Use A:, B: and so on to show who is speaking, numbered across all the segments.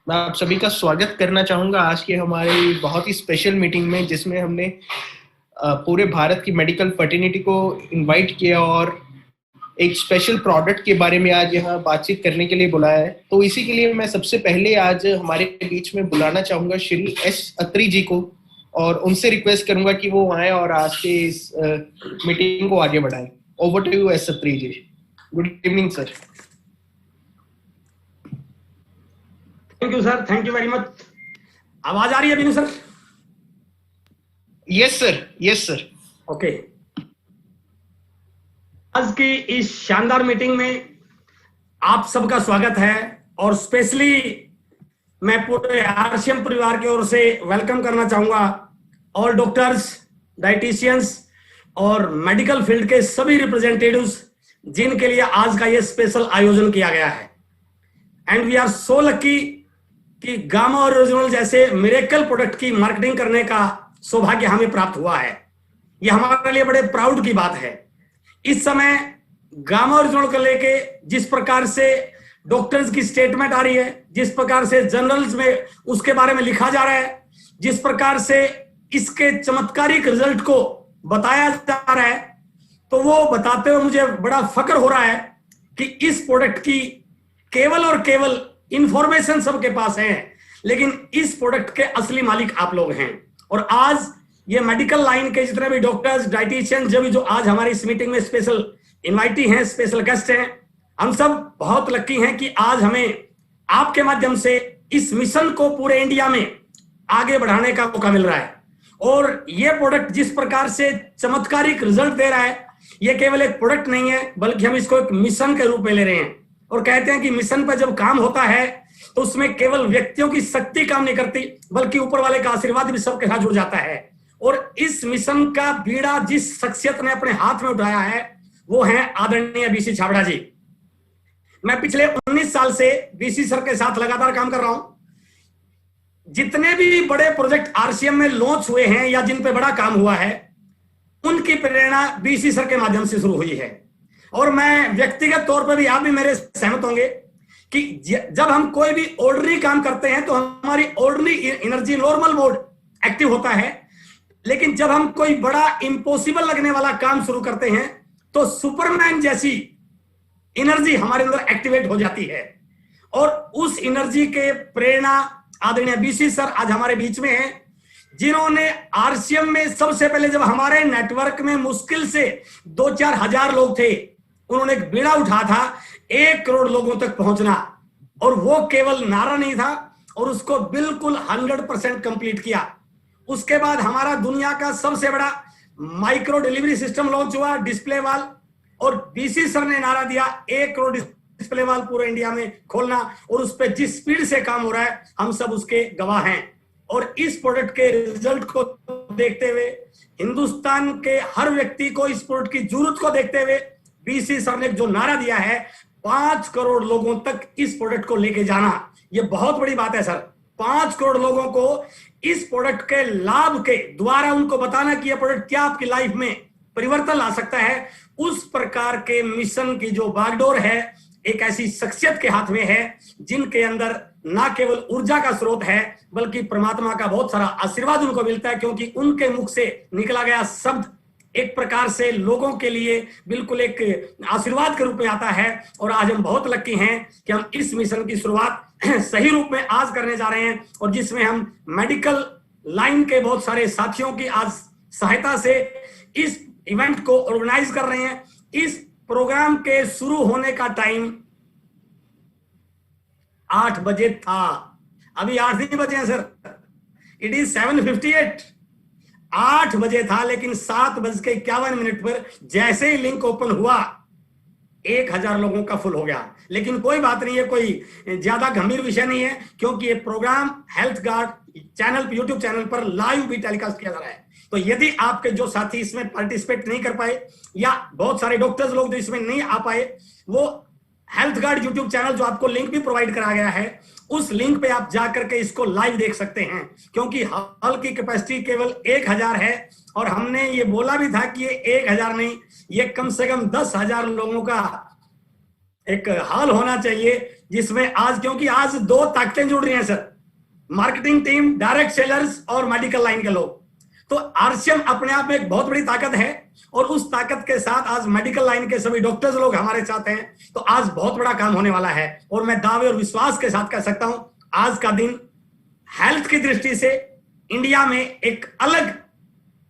A: मैं आप सभी का स्वागत करना चाहूँगा आज की हमारी बहुत ही स्पेशल मीटिंग में, जिसमें हमने पूरे भारत की मेडिकल फर्टिनिटी को इनवाइट किया और एक स्पेशल प्रोडक्ट के बारे में आज यहाँ बातचीत करने के लिए बुलाया है। तो इसी के लिए मैं सबसे पहले आज हमारे बीच में बुलाना चाहूँगा श्री एस अत्री जी को, और उनसे रिक्वेस्ट करूँगा कि वो आए और आज के इस मीटिंग को आगे बढ़ाएं। Over to U S Atri ji. Good evening sir.
B: Thank you sir, thank you very much. आवाज आ रही है अभी sir?
A: Yes sir, yes sir.
B: Okay. आज की इस शानदार मीटिंग में आप सबका स्वागत है और स्पेशली मैं पूरे आरसीएम परिवार की ओर से वेलकम करना चाहूंगा ऑल डॉक्टर्स, डाइटिशियंस और मेडिकल फील्ड के सभी रिप्रेजेंटेटिव्स जिनके लिए आज का यह स्पेशल आयोजन किया गया है। And we are so lucky कि गामा ओरिजिनल जैसे मिरेकल प्रोडक्ट की मार्केटिंग करने का सौभाग्य हमें प्राप्त हुआ है। यह हमारे लिए बड़े प्राउड की बात है। इस समय गामा ओरिजिनल को लेके जिस प्रकार से डॉक्टर्स की स्टेटमेंट आ रही है, जिस प्रकार से जर्नल्स में उसके बारे में लिखा जा रहा है, जिस प्रकार से इसके चमत्कारिक रिजल्ट को बताया जा रहा है, तो वो बताते हुए मुझे बड़ा फक्र हो रहा है कि इस प्रोडक्ट की केवल और केवल इंफॉर्मेशन सबके पास है, लेकिन इस प्रोडक्ट के असली मालिक आप लोग हैं। और आज ये मेडिकल लाइन के जितने भी डॉक्टर्स, डाइटिशियन जो आज हमारी इस मीटिंग में स्पेशल इनवाइटी हैं, स्पेशल गेस्ट हैं, हम सब बहुत लकी हैं कि आज हमें आपके माध्यम से इस मिशन को पूरे इंडिया में आगे बढ़ाने का मौका मिल रहा है। और ये प्रोडक्ट जिस प्रकार से चमत्कारिक रिजल्ट दे रहा है, ये केवल एक प्रोडक्ट नहीं है, बल्कि हम इसको एक मिशन के रूप में ले रहे हैं। और कहते हैं कि मिशन पर जब काम होता है तो उसमें केवल व्यक्तियों की शक्ति काम नहीं करती, बल्कि ऊपर वाले का आशीर्वाद भी सबके साथ जुड़ जाता है। और इस मिशन का बीड़ा जिस शख्सियत ने अपने हाथ में उठाया है वो है आदरणीय बीसी छाबड़ा जी। मैं पिछले 19 साल से बीसी सर के साथ लगातार काम कर रहा हूं। जितने भी बड़े प्रोजेक्ट आरसीएम में लॉन्च हुए हैं या जिन पे बड़ा काम हुआ है, उनकी प्रेरणा बीसी सर के माध्यम से शुरू हुई है। और मैं व्यक्तिगत तौर पर भी, आप भी मेरे सहमत होंगे कि जब हम कोई भी ऑर्डिनरी काम करते हैं तो हमारी ordinary energy, normal mode active होता है, लेकिन जब हम कोई बड़ा इम्पॉसिबल लगने वाला काम शुरू करते हैं तो सुपरमैन जैसी एनर्जी हमारे अंदर एक्टिवेट हो जाती है। और उस एनर्जी के प्रेरणा आदरणीय बीसी सर आज हमारे बीच में हैं, जिन्होंने आरसीएम में सबसे पहले, जब हमारे नेटवर्क में मुश्किल से 2-4 हजार लोग थे, उन्होंने एक बीड़ा उठा था 1 करोड़ लोगों तक पहुंचना। और वो केवल नारा नहीं था, और उसको बिल्कुल 100% कंप्लीट किया। उसके बाद हमारा दुनिया का सबसे बड़ा माइक्रो डिलीवरी सिस्टम लॉन्च हुआ, डिस्प्ले वाल, और बीसी सर ने नारा दिया 1 करोड़ डिस्प्ले वाल पूरे इंडिया में खोलना। और उस पर जिस स्पीड से काम हो रहा है हम सब उसके गवाह हैं। और इस प्रोडक्ट के रिजल्ट को देखते हुए, हिंदुस्तान के हर व्यक्ति को इस प्रोडक्ट की जरूरत को देखते हुए, बीसी सर ने जो नारा दिया है 5 करोड़ लोगों तक इस प्रोडक्ट को लेके जाना, ये बहुत बड़ी बात है सर। 5 करोड़ लोगों को इस प्रोडक्ट के लाभ के द्वारा उनको बताना कि यह प्रोडक्ट क्या आपकी लाइफ में परिवर्तन ला सकता है, उस प्रकार के मिशन की जो बागडोर है एक ऐसी शख्सियत के हाथ में है जिनके अंदर ना केवल ऊर्जा का स्रोत है, बल्कि परमात्मा का बहुत सारा आशीर्वाद उनको मिलता है, क्योंकि उनके मुख से निकला गया शब्द एक प्रकार से लोगों के लिए बिल्कुल एक आशीर्वाद के रूप में आता है। और आज हम बहुत लकी हैं कि हम इस मिशन की शुरुआत सही रूप में आज करने जा रहे हैं, और जिसमें हम मेडिकल लाइन के बहुत सारे साथियों की आज सहायता से इस इवेंट को ऑर्गेनाइज कर रहे हैं। इस प्रोग्राम के शुरू होने का टाइम 8 बजे था, अभी 8 नहीं बजे हैं सर, इट इज 7:58। 8 बजे था, लेकिन 7:51 पर जैसे ही लिंक ओपन हुआ 1000 लोगों का फुल हो गया। लेकिन कोई बात नहीं है, कोई ज्यादा गंभीर विषय नहीं है, क्योंकि ये programme Health Guard channel, YouTube channel पर लाइव भी टेलीकास्ट किया जा रहा है। तो यदि आपके जो साथी इसमें पार्टिसिपेट नहीं कर पाए, या बहुत सारे डॉक्टर्स लोग जो इसमें नहीं आ पाए, वो हेल्थ गार्ड यूट्यूब चैनल जो आपको लिंक भी प्रोवाइड करा गया है, उस लिंक पे आप जाकर के इसको लाइव देख सकते हैं। क्योंकि हॉल की कैपेसिटी केवल 1000 है, और हमने ये बोला भी था कि ये 1000 नहीं, ये कम से कम 10,000 लोगों का एक हॉल होना चाहिए जिसमें आज, क्योंकि आज दो ताकतें जुड़ रही हैं sir, marketing team, direct sellers और मेडिकल लाइन के लोग। तो आरसीएम अपने आप में एक बहुत बड़ी ताकत है, और उस ताकत के साथ आज मेडिकल लाइन के सभी डॉक्टर्स लोग हमारे साथ हैं। तो आज बहुत बड़ा काम होने वाला है, और मैं दावे और विश्वास के साथ कह सकता हूं आज का दिन हेल्थ की दृष्टि से इंडिया में एक अलग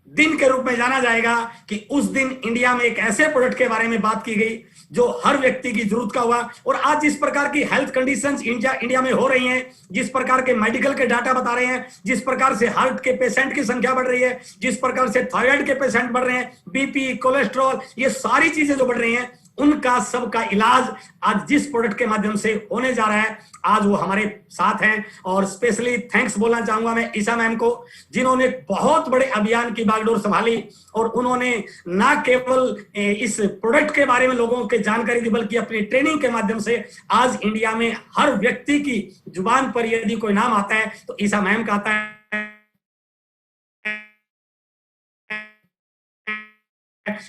B: दिन के रूप में जाना जाएगा, कि उस दिन इंडिया में एक ऐसे प्रोडक्ट के बारे में बात की गई जो हर व्यक्ति की जरूरत का हुआ। और आज जिस प्रकार की हेल्थ कंडीशंस इंडिया में हो रही हैं, जिस प्रकार के मेडिकल के डाटा बता रहे हैं, जिस प्रकार से हार्ट के पेशेंट की संख्या बढ़ रही है, जिस प्रकार से थायराइड के पेशेंट बढ़ रहे हैं, बीपी, कोलेस्ट्रॉल, ये सारी चीजें जो बढ़ रही हैं, उनका सबका इलाज आज जिस प्रोडक्ट के माध्यम से होने जा रहा है, आज वो हमारे साथ हैं। और स्पेशली थैंक्स बोलना चाहूंगा मैं ईशा मैम को, जिन्होंने बहुत बड़े अभियान की बागडोर संभाली, और उन्होंने ना केवल इस प्रोडक्ट के बारे में लोगों को जानकारी दी, बल्कि अपनी ट्रेनिंग के माध्यम से आज इंडिया में हर व्यक्ति की जुबान पर यदि कोई नाम आता है तो ईशा मैम का आता है।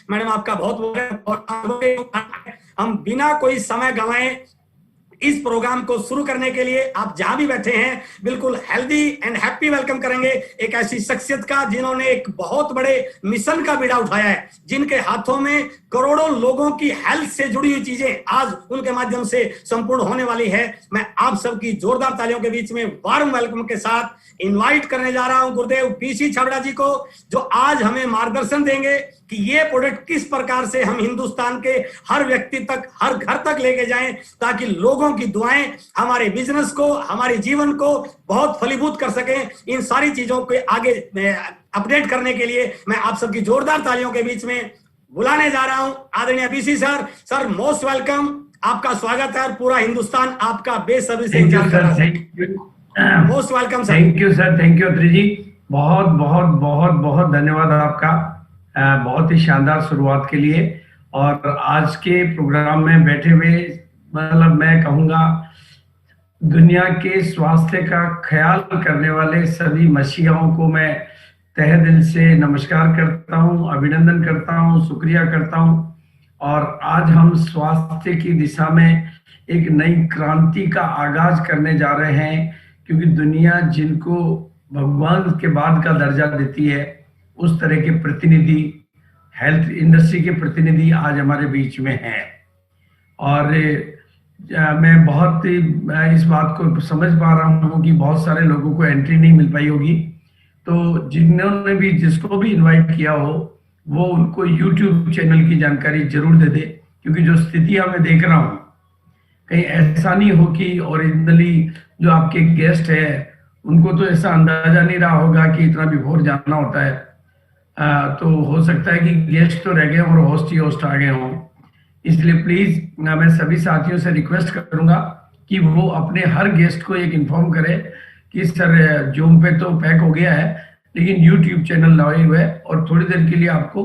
B: मैडम आपका बहुत बहुत हम बिना कोई समय गंवाए इस प्रोग्राम को शुरू करने के लिए आप जहां भी बैठे हैं बिल्कुल हेल्दी एंड हैप्पी वेलकम करेंगे एक ऐसी शख्सियत का जिन्होंने एक बहुत बड़े मिशन का बीड़ा उठाया है, जिनके हाथों में करोड़ों लोगों की हेल्थ से जुड़ी हुई चीजें आज उनके माध्यम से संपूर्ण होने वाली है। मैं आप सबकी जोरदार तालियों के बीच में वार्म वेलकम के साथ इनवाइट करने जा रहा हूं गुरुदेव पीसी छाबड़ा जी को, जो आज हमें मार्गदर्शन देंगे कि ये प्रोडक्ट किस प्रकार से हम हिंदुस्तान के हर व्यक्ति तक, हर घर तक लेके जाएं, ताकि लोगों की दुआएं हमारे बिजनेस को, हमारे जीवन को बहुत फलीभूत कर सकें। इन सारी चीजों के आगे अपडेट करने के लिए मैं आप सबकी जोरदार तालियों के बीच में बुलाने जा रहा हूं आदरणीय PC sir. Sir most welcome, आपका स्वागत है और पूरा हिंदुस्तान आपका बेसब्री से इंतजार कर रहा है। Most welcome sir.
C: Thank you sir, thank you Atri ji, बहुत बहुत बहुत बहुत धन्यवाद आपका, बहुत ही शानदार शुरुआत के लिए। और आज के प्रोग्राम में बैठे हुए मतलब मैं कहूँगा दुनिया के स्वास्थ्य का ख्याल करने वाले सभी मसीहाओं को मैं तहे दिल से नमस्कार करता हूँ, अभिनंदन करता हूँ, शुक्रिया करता हूँ। और आज हम स्वास्थ्य की दिशा में एक नई क्रांति का आगाज करने जा रहे हैं, क्योंकि दुनिया जिनको भगवान के बाद का दर्जा देती है उस तरह के प्रतिनिधि, हेल्थ इंडस्ट्री के प्रतिनिधि आज हमारे बीच में हैं। और मैं बहुत इस बात को समझ पा रहा हूँ कि बहुत सारे लोगों को एंट्री नहीं मिल पाई होगी, तो जिन्होंने भी, जिसको भी इनवाइट किया हो वो उनको यूट्यूब चैनल की जानकारी जरूर दे दे, क्योंकि जो स्थितियां मैं देख रहा हूँ कहीं ऐसा नहीं हो कि ओरिजिनली जो आपके गेस्ट है उनको तो ऐसा अंदाजा नहीं रहा होगा कि इतना बिफोर जाना होता है। तो हो सकता है कि गेस्ट तो रह गए और होस्ट ही होस्ट आ गए हों। इसलिए प्लीज मैं सभी साथियों से रिक्वेस्ट करूंगा कि वो अपने हर गेस्ट को एक इन्फॉर्म करे कि सर जूम पे तो पैक हो गया है लेकिन यूट्यूब चैनल लाइव है, और थोड़ी देर के लिए आपको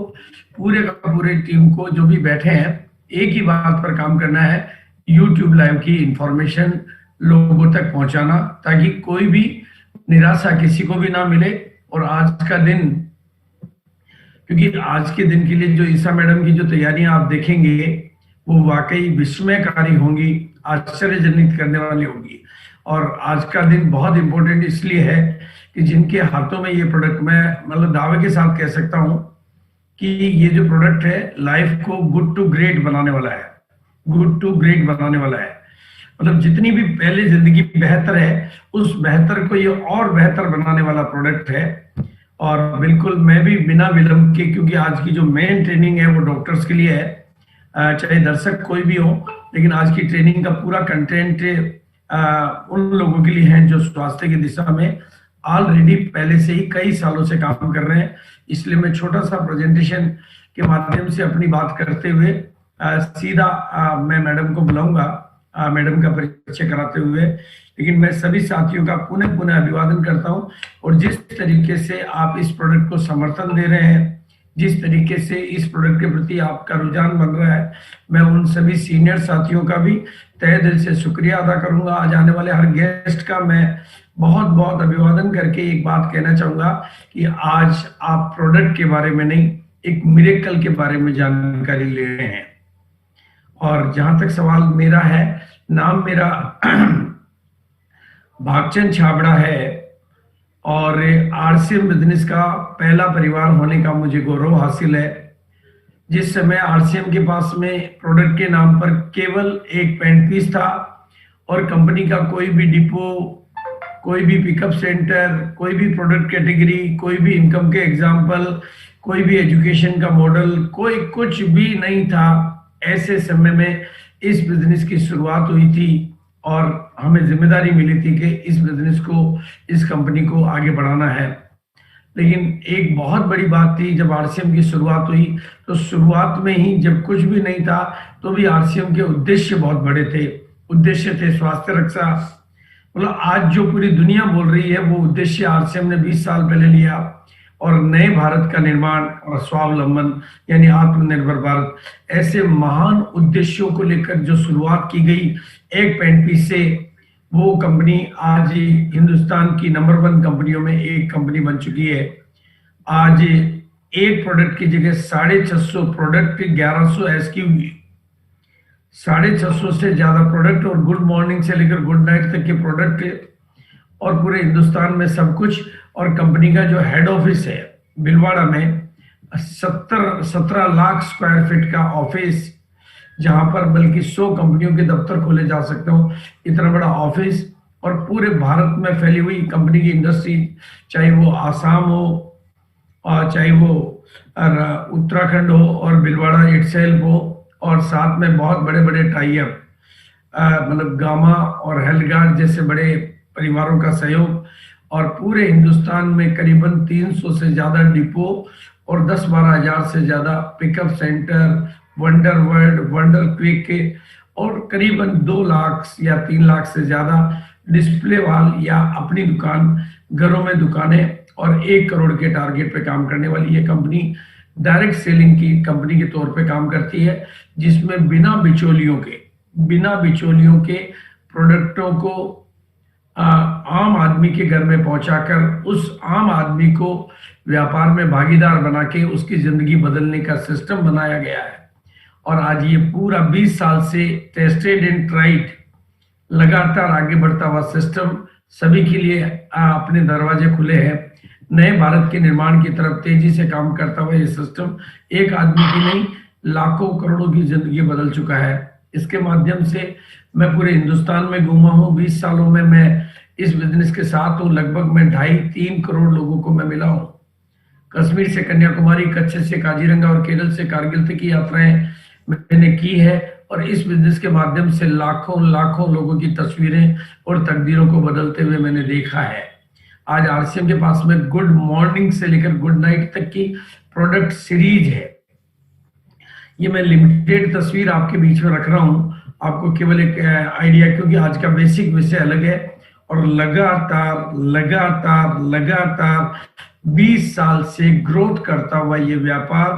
C: पूरे का पूरे टीम को जो भी बैठे हैं एक ही बात पर काम करना है, यूट्यूब लाइव की इंफॉर्मेशन लोगों तक पहुंचाना, ताकि कोई भी निराशा किसी को भी ना मिले। और आज का दिन, क्योंकि आज के दिन के लिए जो ईशा मैडम की जो तैयारियां आप देखेंगे वो वाकई विस्मयकारी होंगी, आश्चर्यजनित करने वाली होंगी। और आज का दिन बहुत इंपॉर्टेंट इसलिए है कि जिनके हाथों में ये प्रोडक्ट, मैं मतलब दावे के साथ कह सकता हूं कि ये जो प्रोडक्ट है लाइफ को गुड टू ग्रेट बनाने वाला है, गुड टू ग्रेट बनाने वाला है। मतलब जितनी भी पहले जिंदगी बेहतर है उस बेहतर को ये और बेहतर बनाने वाला प्रोडक्ट है। और बिल्कुल मैं भी बिना विलंब के, क्योंकि आज की जो मेन ट्रेनिंग है वो डॉक्टर्स के लिए है, चाहे दर्शक कोई भी हो, लेकिन आज की ट्रेनिंग का पूरा कंटेंट उन लोगों के लिए है जो स्वास्थ्य की दिशा में ऑलरेडी पहले से ही कई सालों से काम कर रहे हैं। इसलिए मैं छोटा सा प्रेजेंटेशन के माध्यम से अपनी बात करते हुए सीधा मैं मैडम को बुलाऊंगा, मैडम का परिचय कराते हुए। लेकिन मैं सभी साथियों का पुनः पुनः अभिवादन करता हूं, और जिस तरीके से आप इस प्रोडक्ट को समर्थन दे रहे हैं, जिस तरीके से इस प्रोडक्ट के प्रति आपका रुझान बन रहा है, मैं उन सभी सीनियर साथियों का भी तहे दिल से शुक्रिया अदा करूंगा। आज आने वाले हर गेस्ट का मैं बहुत बहुत अभिवादन करके एक बात कहना चाहूंगा कि आज आप प्रोडक्ट के बारे में नहीं, एक मिरेकल के बारे में जानकारी ले रहे हैं। और जहां तक सवाल मेरा है, नाम मेरा भागचंद छाबड़ा है और आरसीएम बिजनेस का पहला परिवार होने का मुझे गौरव हासिल है। जिस समय आरसीएम के पास में प्रोडक्ट के नाम पर केवल एक पेंट पीस था और कंपनी का कोई भी डिपो, कोई भी पिकअप सेंटर, कोई भी प्रोडक्ट कैटेगरी, कोई भी इनकम के एग्जाम्पल, कोई भी एजुकेशन का मॉडल, कोई कुछ भी नहीं था, ऐसे समय में इस बिजनेस की शुरुआत हुई थी और हमें जिम्मेदारी मिली थी कि इस बिजनेस को, इस कंपनी को आगे बढ़ाना है। लेकिन एक बहुत बड़ी बात थी, जब आरसीएम की शुरुआत हुई तो शुरुआत में ही जब कुछ भी नहीं था तो भी आरसीएम के उद्देश्य बहुत बड़े थे। उद्देश्य थे स्वास्थ्य रक्षा, मतलब आज जो पूरी दुनिया बोल रही है वो उद्देश्य आरसीएम ने 20 साल पहले लिया, और नए भारत का निर्माण और स्वावलंबन यानी आत्मनिर्भर भारत, ऐसे महान उद्देश्यों को लेकर जो शुरुआत की गई एक पेंट पीस से, वो कंपनी आज हिंदुस्तान की नंबर 1 कंपनियों में एक कंपनी बन चुकी है। आज एक प्रोडक्ट की जगह 650 प्रोडक्ट, 1100 SKU, 650 से ज्यादा प्रोडक्ट और गुड मॉर्निंग से लेकर गुड नाइट तक के प्रोडक्ट, और पूरे हिंदुस्तान में सब कुछ। और कंपनी का जो हेड ऑफिस है भिलवाड़ा में 17 लाख स्क्वायर फीट का ऑफिस, जहां पर बल्कि 100 कंपनियों के दफ्तर खोले जा सकते हो, इतना बड़ा ऑफिस, और पूरे भारत में फैली हुई कंपनी की इंडस्ट्री, चाहे वो आसाम हो और चाहे वो उत्तराखंड हो और भिलवाड़ा इटसेल्फ हो, और साथ में बहुत बड़े बड़े टाई अप, मतलब गामा और हेल्थगार्ड जैसे बड़े परिवारों का सहयोग, और पूरे हिंदुस्तान में करीबन 300 से ज्यादा डिपो और 10-12 हजार से ज्यादा pickup centre, wonder world, wonder quick के, और करीबन 2 लाख या 3 लाख से ज्यादा डिस्प्ले वाल या अपनी दुकान, घरों में दुकानें, और 1 करोड़ के टारगेट पे काम करने वाली ये कंपनी डायरेक्ट सेलिंग की कंपनी के तौर पे काम करती है, जिसमें बिना बिचौलियों के प्रोडक्टों को आम आदमी के घर में पहुंचाकर उस आम आदमी को व्यापार में भागीदार बना के उसकी जिंदगी बदलने का सिस्टम बनाया गया है। और आज ये पूरा 20 साल से टेस्टेड एंड ट्राइड, लगातार आगे बढ़ता हुआ सिस्टम सभी के लिए अपने दरवाजे खुले हैं। नए भारत के निर्माण की तरफ तेजी से काम करता हुआ ये सिस्टम एक आदमी की नहीं, लाखों करोड़ों की जिंदगी बदल चुका है। इसके माध्यम से मैं पूरे हिंदुस्तान में घूमा हूँ। 20 सालों में मैं इस बिजनेस के साथ हूँ। लगभग मैं 2.5-3 करोड़ लोगों को मैं मिला हूँ। कश्मीर से कन्याकुमारी, कच्छ से काजीरंगा और केरल से कारगिल तक की यात्राएं मैंने की है, और इस बिजनेस के माध्यम से लाखों लोगों की तस्वीरें और तकदीरों को बदलते हुए मैंने देखा है। आज आरसीएम के पास में गुड मॉर्निंग से लेकर गुड नाइट तक की प्रोडक्ट सीरीज है। ये मैं लिमिटेड तस्वीर आपके बीच में रख रहा हूँ, आपको केवल एक आइडिया, क्योंकि आज का बेसिक विषय अलग है। और लगातार 20 साल से ग्रोथ करता हुआ ये व्यापार,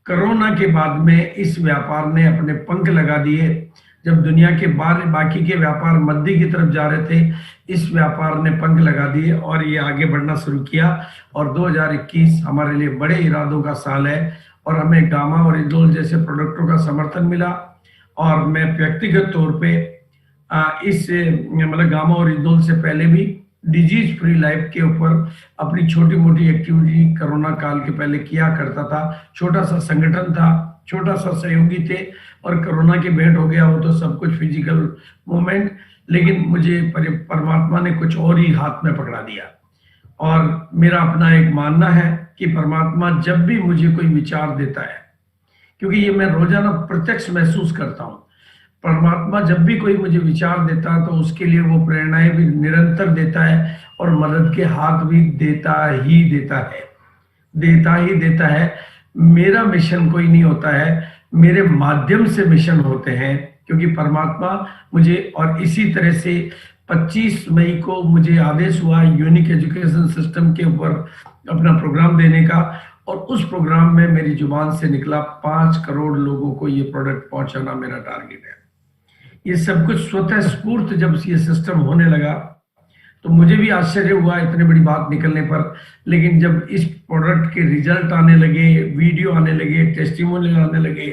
C: कोरोना के बाद में इस व्यापार ने अपने पंख लगा दिए। जब दुनिया के बाकी के व्यापार मद्दी की तरफ जा रहे थे, इस व्यापार ने पंख लगा दिए और ये आगे बढ़ना शुरू किया। और 2021 हमारे लिए बड़े इरादों का साल है, और हमें गामा और इजोल जैसे प्रोडक्टों का समर्थन मिला। और मैं व्यक्तिगत तौर पे इस मतलब गामा और इजोल से पहले भी डिजीज फ्री लाइफ के ऊपर अपनी छोटी मोटी एक्टिविटी कोरोना काल के पहले किया करता था। छोटा सा संगठन था, छोटा सा सहयोगी थे, और कोरोना की भेंट हो गया हो तो सब कुछ फिजिकल मूवमेंट, लेकिन मुझे परमात्मा ने कुछ और ही हाथ में पकड़ा दिया। और मेरा अपना एक मानना है कि परमात्मा जब भी मुझे कोई विचार देता है, क्योंकि ये मैं रोजाना प्रत्यक्ष महसूस करता हूँ, परमात्मा जब भी कोई मुझे विचार देता है तो उसके लिए वो प्रेरणाएं भी निरंतर देता है, और मदद के हाथ भी देता है। मेरा मिशन कोई नहीं होता है, मेरे माध्यम से मिशन होते हैं, क्योंकि परमात्मा मुझे, और इसी तरह से 25 मई को मुझे आदेश हुआ यूनिक एजुकेशन सिस्टम के ऊपर अपना प्रोग्राम देने का, और उस प्रोग्राम में मेरी जुबान से निकला 5 करोड़ लोगों को ये प्रोडक्ट पहुंचाना मेरा टारगेट है। ये सब कुछ स्वतः स्फूर्त जब ये सिस्टम होने लगा तो मुझे भी आश्चर्य हुआ इतनी बड़ी बात निकलने पर। लेकिन जब इस प्रोडक्ट के रिजल्ट आने लगे, वीडियो आने लगे, टेस्टिमोनियल आने लगे,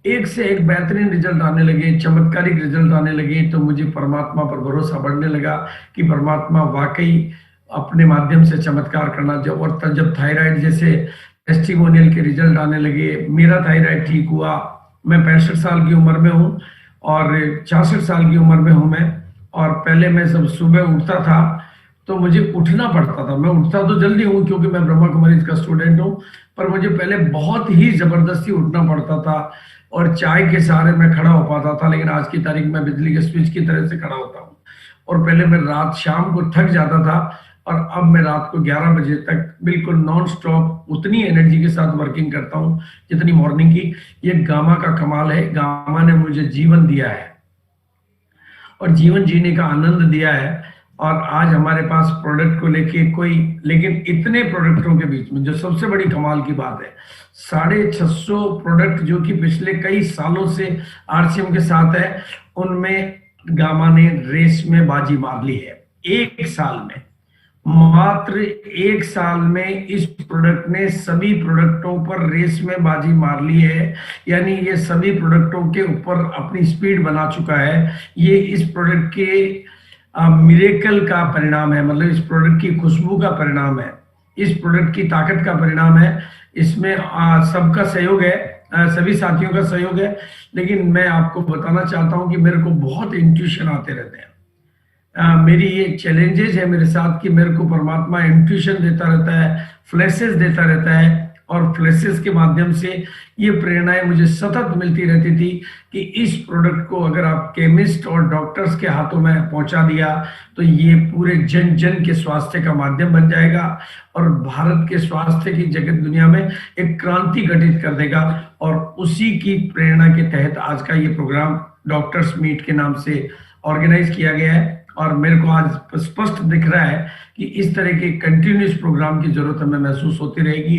C: एक से एक बेहतरीन रिजल्ट आने लगे, चमत्कारिक रिजल्ट आने लगे, तो मुझे परमात्मा पर भरोसा बढ़ने लगा कि परमात्मा वाकई अपने माध्यम से चमत्कार करना। जब थायराइड जैसे टेस्टिमोनियल के रिजल्ट आने लगे, मेरा थायराइड ठीक हुआ। मैं 65 साल की उम्र में हूँ और 66 साल की उम्र में हूँ मैं। और पहले मैं सब सुबह उठता था तो मुझे उठना पड़ता था। मैं उठता तो जल्दी हूँ क्योंकि मैं ब्रह्मा कुमारी का स्टूडेंट हूँ, पर मुझे पहले बहुत ही जबरदस्ती उठना पड़ता था और चाय के सहारे मैं खड़ा हो पाता था। लेकिन आज की तारीख में बिजली के स्विच की तरह से खड़ा होता हूँ। और पहले मैं रात शाम को थक जाता था और अब मैं रात को 11 बजे तक बिल्कुल नॉन स्टॉप उतनी एनर्जी के साथ वर्किंग करता हूँ जितनी मॉर्निंग की। ये गामा का कमाल है। गामा ने मुझे जीवन दिया है और जीवन जीने का आनंद दिया है। और आज हमारे पास प्रोडक्ट को लेके लेकिन इतने प्रोडक्टों के बीच में जो सबसे बड़ी कमाल की बात है, 650 प्रोडक्ट जो कि पिछले कई सालों से आरसीएम के साथ है, उनमें गामा ने रेस में बाजी मार ली है। एक साल में, मात्र एक साल में इस प्रोडक्ट ने सभी प्रोडक्टों पर रेस में बाजी मार ली है। यानी ये सभी प्रोडक्टों के ऊपर अपनी स्पीड बना चुका है। ये इस प्रोडक्ट के मिरेकल का परिणाम है, मतलब इस प्रोडक्ट की खुशबू का परिणाम है, इस प्रोडक्ट की ताकत का परिणाम है। इसमें सबका सहयोग है, सभी साथियों का सहयोग है। लेकिन मैं आपको बताना चाहता हूं कि मेरे को बहुत इंट्यूशन आते रहते हैं। मेरी ये चैलेंजेस है मेरे साथ कि मेरे को परमात्मा इंट्यूशन देता रहता है, फ्लैशेस देता रहता है, और फ्लैशेस के माध्यम से ये प्रेरणाएं मुझे सतत मिलती रहती थी कि इस प्रोडक्ट को अगर आप केमिस्ट और डॉक्टर्स के हाथों में पहुंचा दिया तो ये पूरे जन जन के स्वास्थ्य का माध्यम बन जाएगा और भारत के स्वास्थ्य की जगत दुनिया में एक क्रांति घटित कर देगा। और उसी की प्रेरणा के तहत आज का ये प्रोग्राम डॉक्टर्स मीट के नाम से ऑर्गेनाइज किया गया है। और मेरे को आज स्पष्ट दिख रहा है कि इस तरह के कंटिन्यूस प्रोग्राम की जरूरत हमें महसूस होती रहेगी,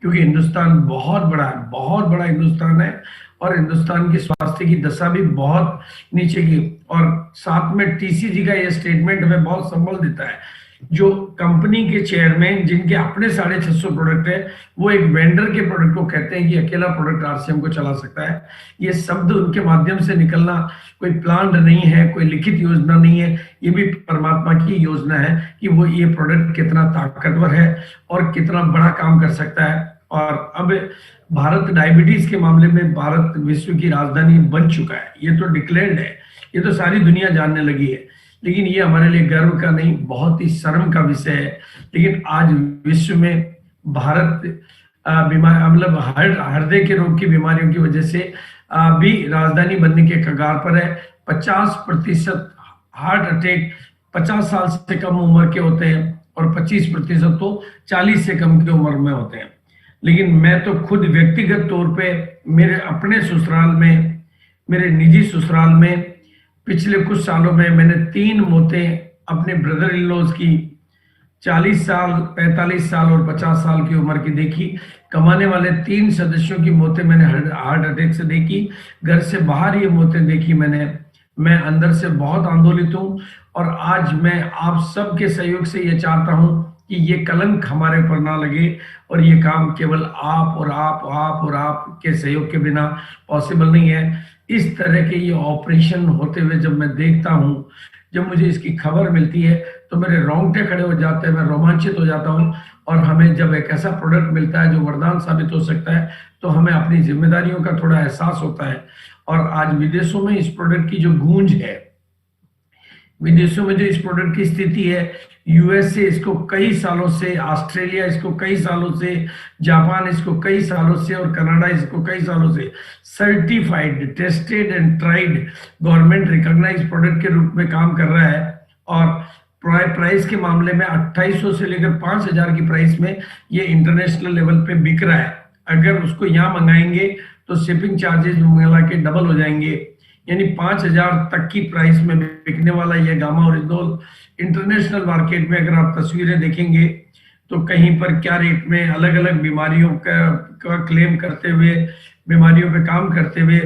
C: क्योंकि हिंदुस्तान बहुत बड़ा है, बहुत बड़ा हिंदुस्तान है और हिंदुस्तान की स्वास्थ्य की दशा भी बहुत नीचे की। और साथ में टीसीजी का ये स्टेटमेंट हमें बहुत संबल देता है। जो कंपनी के चेयरमैन जिनके अपने 650 प्रोडक्ट है, वो एक वेंडर के प्रोडक्ट को कहते हैं कि अकेला प्रोडक्ट आरसीएम को चला सकता है। ये शब्द उनके माध्यम से निकलना कोई प्लान नहीं है, कोई लिखित योजना नहीं है, ये भी परमात्मा की योजना है कि वो ये प्रोडक्ट कितना ताकतवर है और कितना बड़ा काम कर सकता है। और अब भारत डायबिटीज के मामले में भारत विश्व की राजधानी बन चुका है। ये तो डिक्लेयर्ड है, ये तो सारी दुनिया जानने लगी है। लेकिन ये हमारे लिए गर्व का नहीं, बहुत ही शर्म का विषय है। लेकिन आज विश्व में भारत मतलब हृदय के रोग की बीमारियों की वजह से भी राजधानी बनने के कगार पर है। 50% हार्ट अटैक 50 साल से कम उम्र के होते हैं और 25% तो 40 से कम की उम्र में होते हैं। लेकिन मैं तो खुद व्यक्तिगत तौर पे मेरे अपने ससुराल में, मेरे निजी ससुराल में पिछले कुछ सालों में मैंने 3 मौतें अपने ब्रदर इन लॉज की 40 साल, 45 साल और 50 साल की उम्र की देखी। कमाने वाले 3 सदस्यों की मौतें मैंने हार्ट अटैक से देखी। घर से बाहर ये मौतें देखी मैंने। मैं अंदर से बहुत आंदोलित हूँ और आज मैं आप सबके सहयोग से ये चाहता हूँ कि ये कलंक हमारे ऊपर ना लगे और ये काम केवल आप और आप के सहयोग के बिना पॉसिबल नहीं है। इस तरह के ये ऑपरेशन होते हुए जब मैं देखता हूँ, जब मुझे इसकी खबर मिलती है तो मेरे रोंगटे खड़े हो जाते हैं, मैं रोमांचित हो जाता हूँ। और हमें जब एक ऐसा प्रोडक्ट मिलता है जो वरदान साबित हो सकता है तो हमें अपनी जिम्मेदारियों का थोड़ा एहसास होता है। और आज विदेशों में इस प्रोडक्ट की जो गूंज है, विदेशों में जो इस प्रोडक्ट की स्थिति है, यूएसए इसको कई सालों से, ऑस्ट्रेलिया इसको कई सालों से, जापान इसको कई सालों से और कनाडा इसको कई सालों से certified, tested and tried, government recognised product के रूप में काम कर रहा है। और प्राइस के मामले में 2800 से लेकर 5000 की प्राइस में ये इंटरनेशनल लेवल पे बिक रहा है। अगर उसको यहाँ मंगाएंगे तो शिपिंग चार्जेस मिला के डबल हो जाएंगे, यानी 5000 तक की प्राइस में बिकने वाला ये गामा ओरिजिनल इंटरनेशनल मार्केट में अगर आप तस्वीरें देखेंगे तो कहीं पर क्या रेट में अलग अलग बीमारियों का क्लेम करते हुए, बीमारियों पे काम करते हुए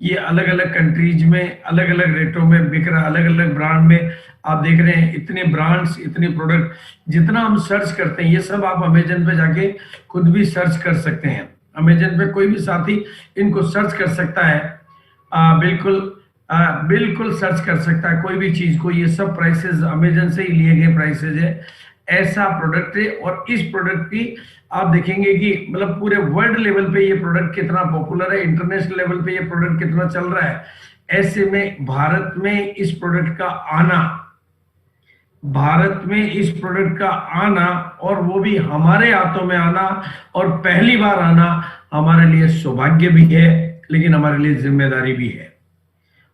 C: ये अलग अलग कंट्रीज में अलग अलग रेटों में बिक रहा है, अलग अलग ब्रांड में। आप देख रहे हैं इतने ब्रांड्स, इतने प्रोडक्ट, जितना हम सर्च करते हैं ये सब आप अमेजन पे जाके खुद भी सर्च कर सकते हैं। अमेजन पे कोई भी साथी इनको सर्च कर सकता है, बिल्कुल सर्च कर सकता है कोई भी चीज को। ये सब प्राइसेस अमेजन से ही लिए गए प्राइसेस है, ऐसा प्रोडक्ट है। और इस प्रोडक्ट की आप देखेंगे कि मतलब पूरे वर्ल्ड लेवल पे ये प्रोडक्ट कितना पॉपुलर है, इंटरनेशनल लेवल पे ये प्रोडक्ट कितना चल रहा है। ऐसे में भारत में इस प्रोडक्ट का आना और वो भी हमारे हाथों में आना और पहली बार आना हमारे लिए सौभाग्य भी है, लेकिन हमारे लिए जिम्मेदारी भी है।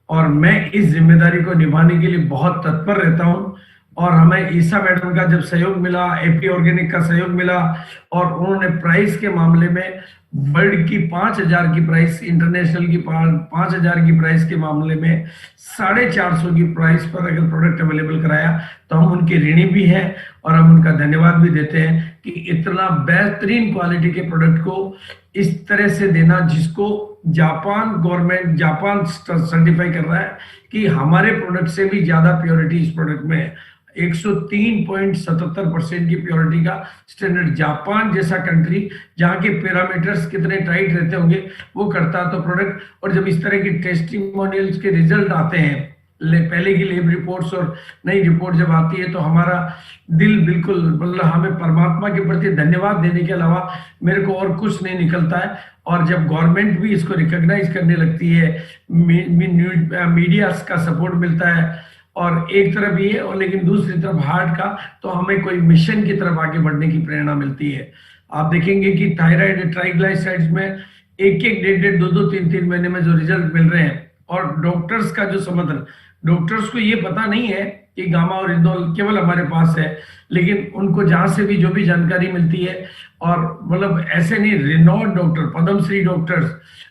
C: और मैं इस जिम्मेदारी को निभाने के लिए बहुत तत्पर रहता हूं। और हमें ईसा मैडम का जब सहयोग मिला, एपी ऑर्गेनिक का सहयोग मिला, और उन्होंने प्राइस के मामले में वर्ल्ड की 5000 की प्राइस, इंटरनेशनल की 5000 की प्राइस के मामले में 450 की प्राइस पर अगर प्रोडक्ट अवेलेबल कराया, तो हम उनके ऋणी भी हैं और हम उनका धन्यवाद भी देते हैं कि इतना बेहतरीन क्वालिटी के प्रोडक्ट को इस तरह से देना, जिसको जापान गवर्नमेंट, जापान सर्टिफाई कर रहा है कि हमारे प्रोडक्ट से भी ज्यादा प्योरिटी इस प्रोडक्ट में है। 103.77% की प्योरिटी का स्टैंडर्ड, जापान जैसा कंट्री जहाँ के पैरामीटर्स कितने टाइट रहते होंगे वो करता तो प्रोडक्ट। और जब इस तरह की टेस्टिमोनियल्स के रिजल्ट आते हैं, पहले की लैब रिपोर्ट्स और नई रिपोर्ट जब आती है, तो हमारा दिल बिल्कुल, मतलब हमें परमात्मा के प्रति धन्यवाद देने के अलावा मेरे को और कुछ नहीं निकलता है। और जब गवर्नमेंट भी इसको रिकॉग्नाइज करने लगती है, मीडिया का सपोर्ट मिलता है, और एक तरफ ये और लेकिन दूसरी तरफ हार्ट का, तो हमें कोई मिशन की तरफ आगे बढ़ने की प्रेरणा मिलती है। आप देखेंगे कि थायराइड, ट्राइग्लाइसराइड्स में एक 1.5, 2, 3 महीने में जो रिजल्ट मिल रहे हैं, और डॉक्टर्स का जो समर्थन, डॉक्टर्स को ये पता नहीं है कि गामा और इंदौल केवल हमारे पास है, लेकिन उनको जहां से भी जो भी जानकारी मिलती है, और मतलब ऐसे नहीं, renowned doctor, Padmashri doctors,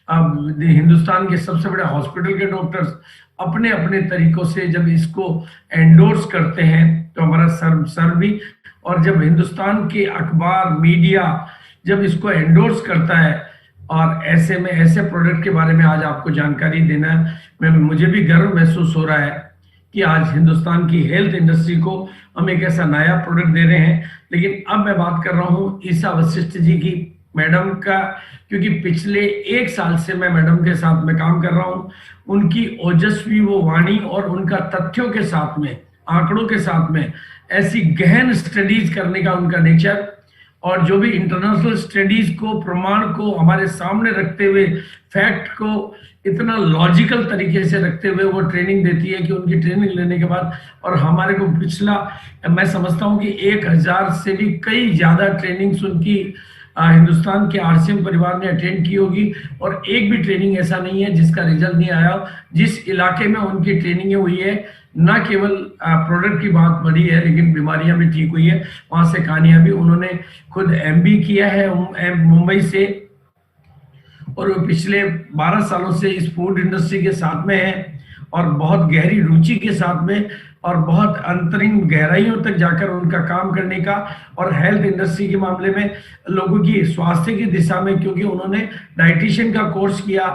C: Hindustan के सबसे बड़े हॉस्पिटल के डॉक्टर्स अपने अपने तरीकों से जब इसको एंडोर्स करते हैं, तो हमारा सर भी, और जब हिंदुस्तान के अखबार, मीडिया जब इसको एंडोर्स करता है, और ऐसे में ऐसे प्रोडक्ट के बारे में आज आपको जानकारी देना है, मुझे भी गर्व महसूस हो रहा है कि आज हिंदुस्तान की हेल्थ इंडस्ट्री को हम एक ऐसा नया प्रोडक्ट दे रहे हैं। लेकिन अब मैं बात कर रहा हूँ ईसा वशिष्ठ जी की, मैडम का, क्योंकि पिछले 1 साल से मैं मैडम के साथ में काम कर रहा हूँ। उनकी ओजस्वी वो वाणी और उनका तथ्यों के साथ में, आंकड़ों के साथ में ऐसी गहन स्टडीज करने का उनका नेचर, और जो भी इंटरनेशनल स्टडीज को, प्रमाण को हमारे सामने रखते हुए, फैक्ट को इतना लॉजिकल तरीके से रखते हुए वो ट्रेनिंग देती है कि उनकी ट्रेनिंग लेने के बाद, और हमारे को पिछला, मैं समझता हूँ कि 1000 से भी कई ज्यादा ट्रेनिंग्स उनकी हिंदुस्तान के आरसीएम परिवार ने अटेंड की होगी, और एक भी ट्रेनिंग ऐसा नहीं है जिसका रिजल्ट नहीं आया। जिस इलाके में उनकी ट्रेनिंग हुई है, न केवल प्रोडक्ट की बात बढ़ी है, लेकिन बीमारियां भी ठीक हुई है, वहां से कहानियां भी। उन्होंने खुद एमबी किया है मुंबई से, और वो पिछले 12 सालों से इस फूड इंडस्ट्री के साथ में है, और बहुत गहरी रुचि के साथ में, और बहुत अंतरिंग गहराइयों तक जाकर उनका काम करने का, और हेल्थ इंडस्ट्री के मामले में लोगों की स्वास्थ्य की दिशा में, क्योंकि उन्होंने डाइटिशियन का कोर्स किया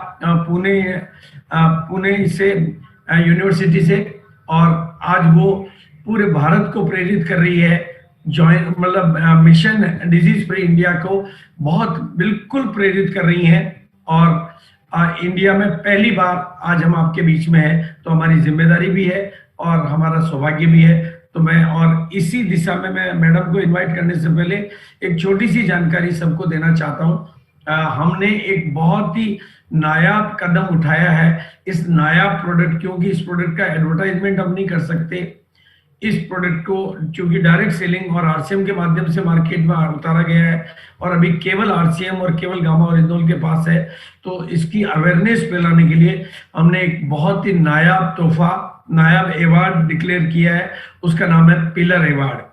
C: पुणे से यूनिवर्सिटी से, और आज वो पूरे भारत को प्रेरित कर रही है, मतलब मिशन डिजीज फ्री इंडिया को बहुत बिल्कुल प्रेरित कर रही हैं। और इंडिया में पहली बार आज हम आपके बीच में हैं, तो हमारी जिम्मेदारी भी है और हमारा सौभाग्य भी है। तो मैं, और इसी दिशा में मैं मैडम को इनवाइट करने से पहले एक छोटी सी जानकारी सबको देना चाहता हूं। हमने एक बहुत ही नायाब कदम उठाया है इस नायाब प्रोडक्ट, क्योंकि इस प्रोडक्ट का एडवर्टाइजमेंट हम नहीं कर सकते। इस प्रोडक्ट को क्योंकि डायरेक्ट सेलिंग और आरसीएम के माध्यम से मार्केट में उतारा गया है, और अभी केवल आरसीएम और केवल गामा और इंदौल के पास है, तो इसकी अवेयरनेस फैलाने के लिए हमने एक बहुत ही नायाब तोहफा, नायाब अवार्ड डिक्लेयर किया है। उसका नाम है पिलर अवार्ड।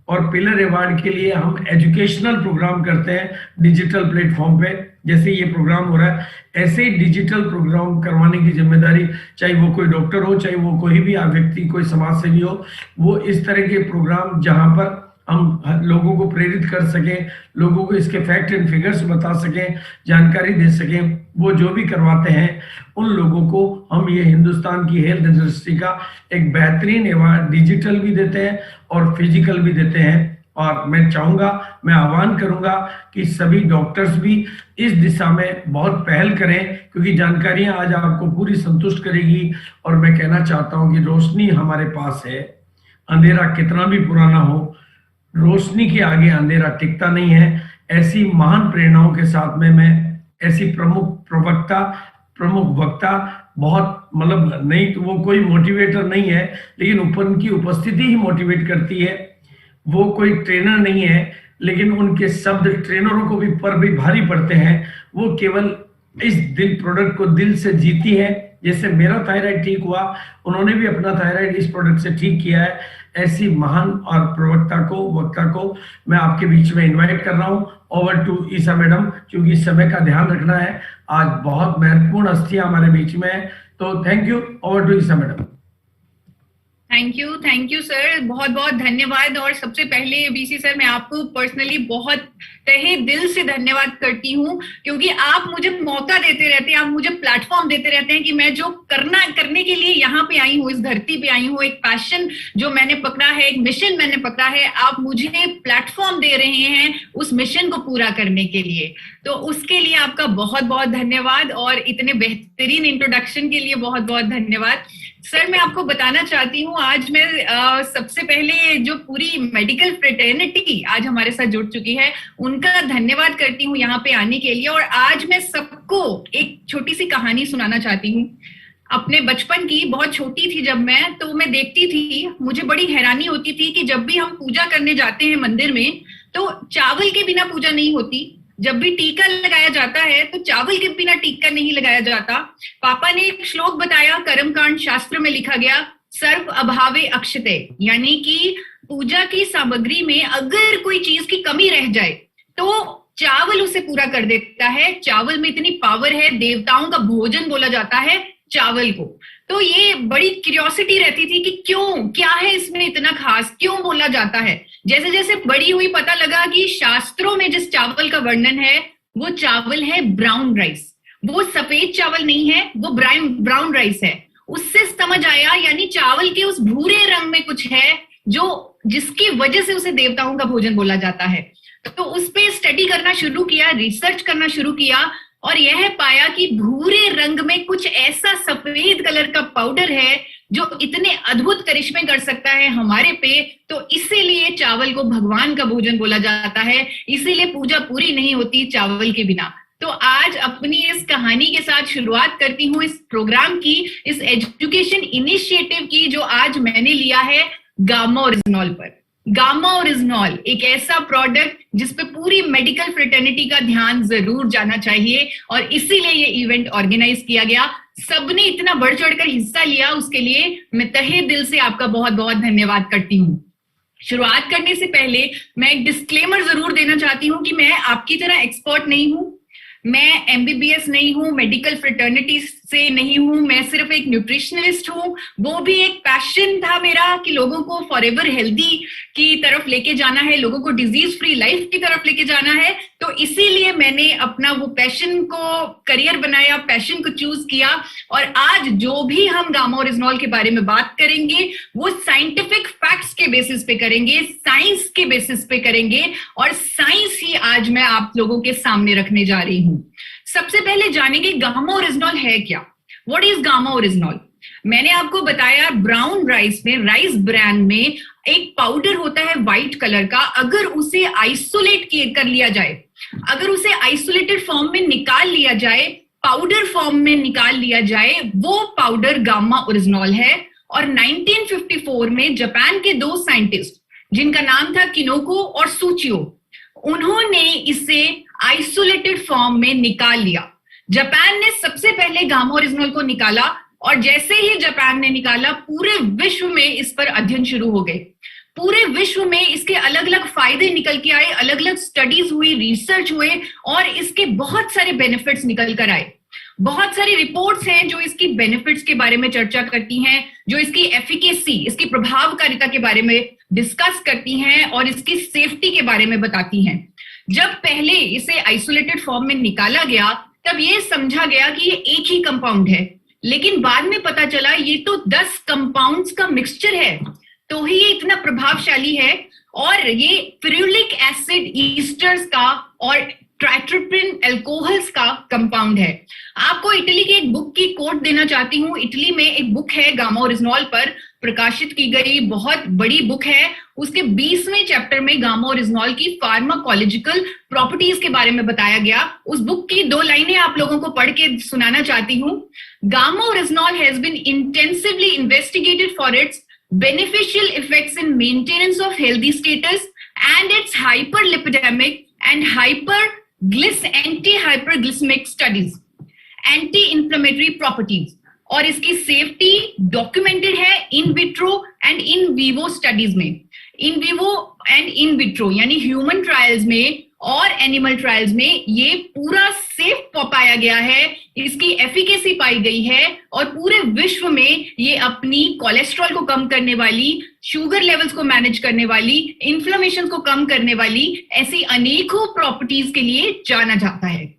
C: और पिलर अवार्ड के लिए हम एजुकेशनल प्रोग्राम करते हैं डिजिटल प्लेटफॉर्म पे, जैसे ये प्रोग्राम हो रहा है, ऐसे ही डिजिटल प्रोग्राम करवाने की जिम्मेदारी, चाहे वो कोई डॉक्टर हो, चाहे वो कोई भी व्यक्ति, कोई समाज सेवी हो, वो इस तरह के प्रोग्राम जहां पर हम लोगों को प्रेरित कर सकें, लोगों को इसके फैक्ट एंड फिगर्स बता सकें, जानकारी दे सकें, वो जो भी करवाते हैं उन लोगों को हम ये हिंदुस्तान की हेल्थ इंडस्ट्री का एक बेहतरीन अवार्ड डिजिटल भी देते हैं और फिजिकल भी देते हैं। और मैं चाहूंगा, मैं आह्वान करूंगा कि सभी डॉक्टर्स भी इस दिशा में बहुत पहल करें, क्योंकि जानकारियां आज आपको पूरी संतुष्ट करेगी। और मैं कहना चाहता हूं कि रोशनी हमारे पास है, अंधेरा कितना भी पुराना हो, रोशनी के आगे अंधेरा टिकता नहीं है। ऐसी महान प्रेरणाओं के साथ में मैं ऐसी प्रमुख वक्ता बहुत मतलब नहीं तो वो कोई मोटिवेटर नहीं है, लेकिन उनकी उपस्थिति ही मोटिवेट करती है। वो कोई ट्रेनर नहीं है, लेकिन उनके शब्द ट्रेनरों को भी भारी पड़ते हैं। वो केवल इस प्रोडक्ट को दिल से जीती है। जैसे मेरा थायराइड ठीक हुआ, उन्होंने भी अपना थायराइड इस प्रोडक्ट से ठीक किया है। ऐसी महान और वक्ता को मैं आपके बीच में इनवाइट कर रहा हूं। ओवर टू ईसा मैडम, क्योंकि समय का ध्यान रखना है। आज बहुत महत्वपूर्ण हस्तियां हमारे बीच में है, तो thank you. Over to Isa madam.
D: Thank you sir, बहुत बहुत धन्यवाद। और सबसे पहले बीसी सर, मैं आपको पर्सनली बहुत तहे दिल से धन्यवाद करती हूँ, क्योंकि आप मुझे मौका देते रहते हैं, आप मुझे प्लेटफॉर्म देते रहते हैं कि मैं जो करने के लिए यहाँ पे आई हूँ, इस धरती पे आई हूँ, एक पैशन जो मैंने पकड़ा है, एक मिशन मैंने पकड़ा है, आप मुझे प्लेटफॉर्म दे रहे हैं उस मिशन को पूरा करने के लिए। तो उसके लिए आपका बहुत बहुत धन्यवाद, और इतने बेहतरीन इंट्रोडक्शन के लिए बहुत बहुत धन्यवाद। सर, मैं आपको बताना चाहती हूँ, आज मैं सबसे पहले जो पूरी मेडिकल फ्रेटर्निटी आज हमारे साथ जुड़ चुकी है, उनका धन्यवाद करती हूँ यहाँ पे आने के लिए। और आज मैं सबको एक छोटी सी कहानी सुनाना चाहती हूँ अपने बचपन की। बहुत छोटी थी जब मैं, तो मैं देखती थी, मुझे बड़ी हैरानी होती थी कि जब भी हम पूजा करने जाते हैं मंदिर में, तो चावल के बिना पूजा नहीं होती। जब भी टीका लगाया जाता है तो चावल के बिना टीका नहीं लगाया जाता। पापा ने एक श्लोक बताया, कर्मकांड शास्त्र में लिखा गया, सर्व अभावे अक्षते, यानी कि पूजा की सामग्री में अगर कोई चीज की कमी रह जाए तो चावल उसे पूरा कर देता है। चावल में इतनी पावर है, देवताओं का भोजन बोला जाता है चावल को। तो ये बड़ी क्यूरियोसिटी रहती थी कि क्यों, क्या है इसमें इतना खास, क्यों बोला जाता है। जैसे जैसे बड़ी हुई पता लगा कि शास्त्रों में जिस चावल का वर्णन है वो चावल है ब्राउन राइस। वो सफेद चावल नहीं है, वो ब्राउन राइस है। उससे समझ आया, यानी चावल के उस भूरे रंग में कुछ है जो जिसकी वजह से उसे देवताओं का भोजन बोला जाता है। तो उस पे स्टडी करना शुरू किया, रिसर्च करना शुरू किया, और यह पाया कि भूरे रंग में कुछ ऐसा सफेद कलर का पाउडर है जो इतने अद्भुत करिश्मे कर सकता है हमारे पे। तो इसीलिए चावल को भगवान का भोजन बोला जाता है, इसीलिए पूजा पूरी नहीं होती चावल के बिना। तो आज अपनी इस कहानी के साथ शुरुआत करती हूँ इस प्रोग्राम की, इस एजुकेशन इनिशिएटिव की, जो आज मैंने लिया है गामा ओरिजिनॉल पर। गामा ओरिजिनॉल एक ऐसा प्रोडक्ट जिस पे पूरी मेडिकल फ्रेटर्निटी का ध्यान जरूर जाना चाहिए, और इसीलिए ये इवेंट ऑर्गेनाइज किया गया। सबने इतना बढ़ चढ़कर हिस्सा लिया, उसके लिए मैं तहे दिल से आपका बहुत बहुत धन्यवाद करती हूँ। शुरुआत करने से पहले मैं एक डिस्क्लेमर जरूर देना चाहती हूँ कि मैं आपकी तरह एक्सपर्ट नहीं हूँ, मैं एमबीबीएस नहीं हूँ, मेडिकल फ्रेटर्निटी से नहीं हूँ, मैं सिर्फ एक न्यूट्रिशनिस्ट हूँ। वो भी एक पैशन था मेरा कि लोगों को फॉरएवर हेल्दी की तरफ लेके जाना है, लोगों को डिजीज फ्री लाइफ की तरफ लेके जाना है। तो इसीलिए मैंने अपना वो पैशन को करियर बनाया, पैशन को चूज किया। और आज जो भी हम गामा ओरिजिनॉल के बारे में बात करेंगे वो साइंटिफिक फैक्ट्स के बेसिस पे करेंगे, साइंस के बेसिस पे करेंगे, और साइंस ही आज मैं आप लोगों के सामने रखने जा रही हूँ। सबसे पहले जानेंगे गामा ओरिजिनॉल है क्या। What is gamma oryzanol? मैंने आपको बताया ब्राउन राइस में, राइस ब्रांड में एक पाउडर होता है व्हाइट कलर का। अगर उसे आइसोलेट कर लिया जाए, अगर उसे आइसोलेटेड फॉर्म में निकाल लिया जाए, पाउडर फॉर्म में निकाल लिया जाए, वो पाउडर गामा ओरिजिनॉल है। और 1954 में जापान के दो साइंटिस्ट जिनका नाम था किनोको और सूचियो, उन्होंने इसे आइसोलेटेड फॉर्म में निकाल लिया। जापान ने सबसे पहले गामा ओरिजिनॉल को निकाला, और जैसे ही जापान ने निकाला पूरे विश्व में इस पर अध्ययन शुरू हो गए। पूरे विश्व में इसके अलग अलग फायदे निकल के आए, अलग अलग स्टडीज हुई, रिसर्च हुए, और इसके बहुत सारे बेनिफिट्स निकल कर आए। बहुत सारी रिपोर्ट्स हैं जो इसकी बेनिफिट्स के बारे में चर्चा करती हैं, जो इसकी एफिकेसी, इसकी प्रभावकारिता के बारे में डिस्कस करती हैं, और इसकी सेफ्टी के बारे में बताती हैं। जब पहले इसे आइसोलेटेड फॉर्म में निकाला गया तब ये समझा गया कि ये एक ही कंपाउंड है, लेकिन बाद में पता चला ये तो 10 कंपाउंड्स का मिक्सचर है, तो ही ये इतना प्रभावशाली है। और ये फेरुलिक एसिड ईस्टर्स का और ट्राइट्रिपिन अल्कोहल्स का कंपाउंड है। आपको इटली की एक बुक की कोट देना चाहती हूँ। इटली में एक बुक है गामा ओरिजिनॉल पर प्रकाशित की गई, बहुत बड़ी बुक है। उसके 20वें चैप्टर में गामा ओरिजिनॉल की फार्माकोलॉजिकल प्रॉपर्टीज के बारे में बताया गया। उस बुक की 2 लाइनें आप लोगों को पढ़ के सुनाना चाहती हूँ। Gamma oryzanol has been intensively investigated for its beneficial effects in maintenance of healthy status and its hyperlipidemic and anti-hyperglycemic studies, anti-inflammatory properties, और इसकी सेफ्टी डॉक्यूमेंटेड है in vitro and in vivo studies में। In vivo and in vitro यानी human trials में और animal trials में ये पूरा सेफ पाया गया है, इसकी एफिकेसी पाई गई है और पूरे विश्व में ये अपनी कोलेस्ट्रॉल को कम करने वाली, शुगर लेवल्स को मैनेज करने वाली, इन्फ्लेमेशन को कम करने वाली ऐसी अनेकों प्रॉपर्टीज के लिए जाना जाता है।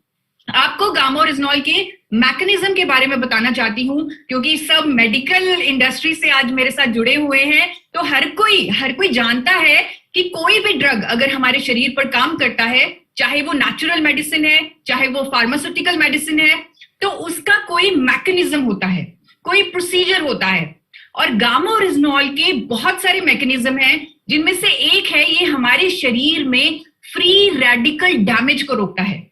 D: आपको गामा ओरिजिनॉल के मैकेनिज्म के बारे में बताना चाहती हूँ, क्योंकि सब मेडिकल इंडस्ट्री से आज मेरे साथ जुड़े हुए हैं, तो हर कोई जानता है कि कोई भी ड्रग अगर हमारे शरीर पर काम करता है, चाहे वो नेचुरल मेडिसिन है, चाहे वो फार्मास्यूटिकल मेडिसिन है, तो उसका कोई मैकेनिज्म होता है, कोई प्रोसीजर होता है। और गामा ओरिजिनॉल के बहुत सारे मैकेनिज्म हैं, जिनमें से एक है ये हमारे शरीर में फ्री रेडिकल डैमेज को रोकता है।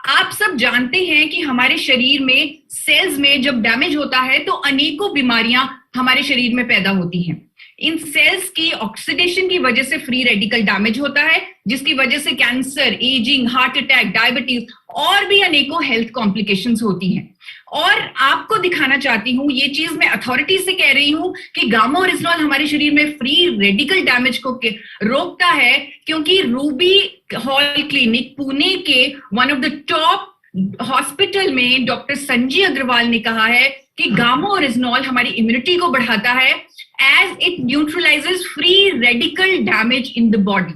D: आप सब जानते हैं कि हमारे शरीर में सेल्स में जब डैमेज होता है तो अनेकों बीमारियां हमारे शरीर में पैदा होती हैं। इन सेल्स की ऑक्सीडेशन की वजह से फ्री रेडिकल डैमेज होता है, जिसकी वजह से cancer, ageing, heart attack, diabetes और भी अनेकों हेल्थ कॉम्प्लिकेशंस होती हैं। और आपको दिखाना चाहती हूँ, ये चीज मैं अथॉरिटी से कह रही हूँ कि गामा ओरिजिनॉल हमारे शरीर में फ्री रेडिकल डैमेज को रोकता है, क्योंकि रूबी हॉल क्लिनिक पुणे के one of the top hospital में डॉक्टर संजय अग्रवाल ने कहा है कि गामा ओरिजिनॉल हमारी इम्यूनिटी को बढ़ाता है as it neutralises free radical damage in the body.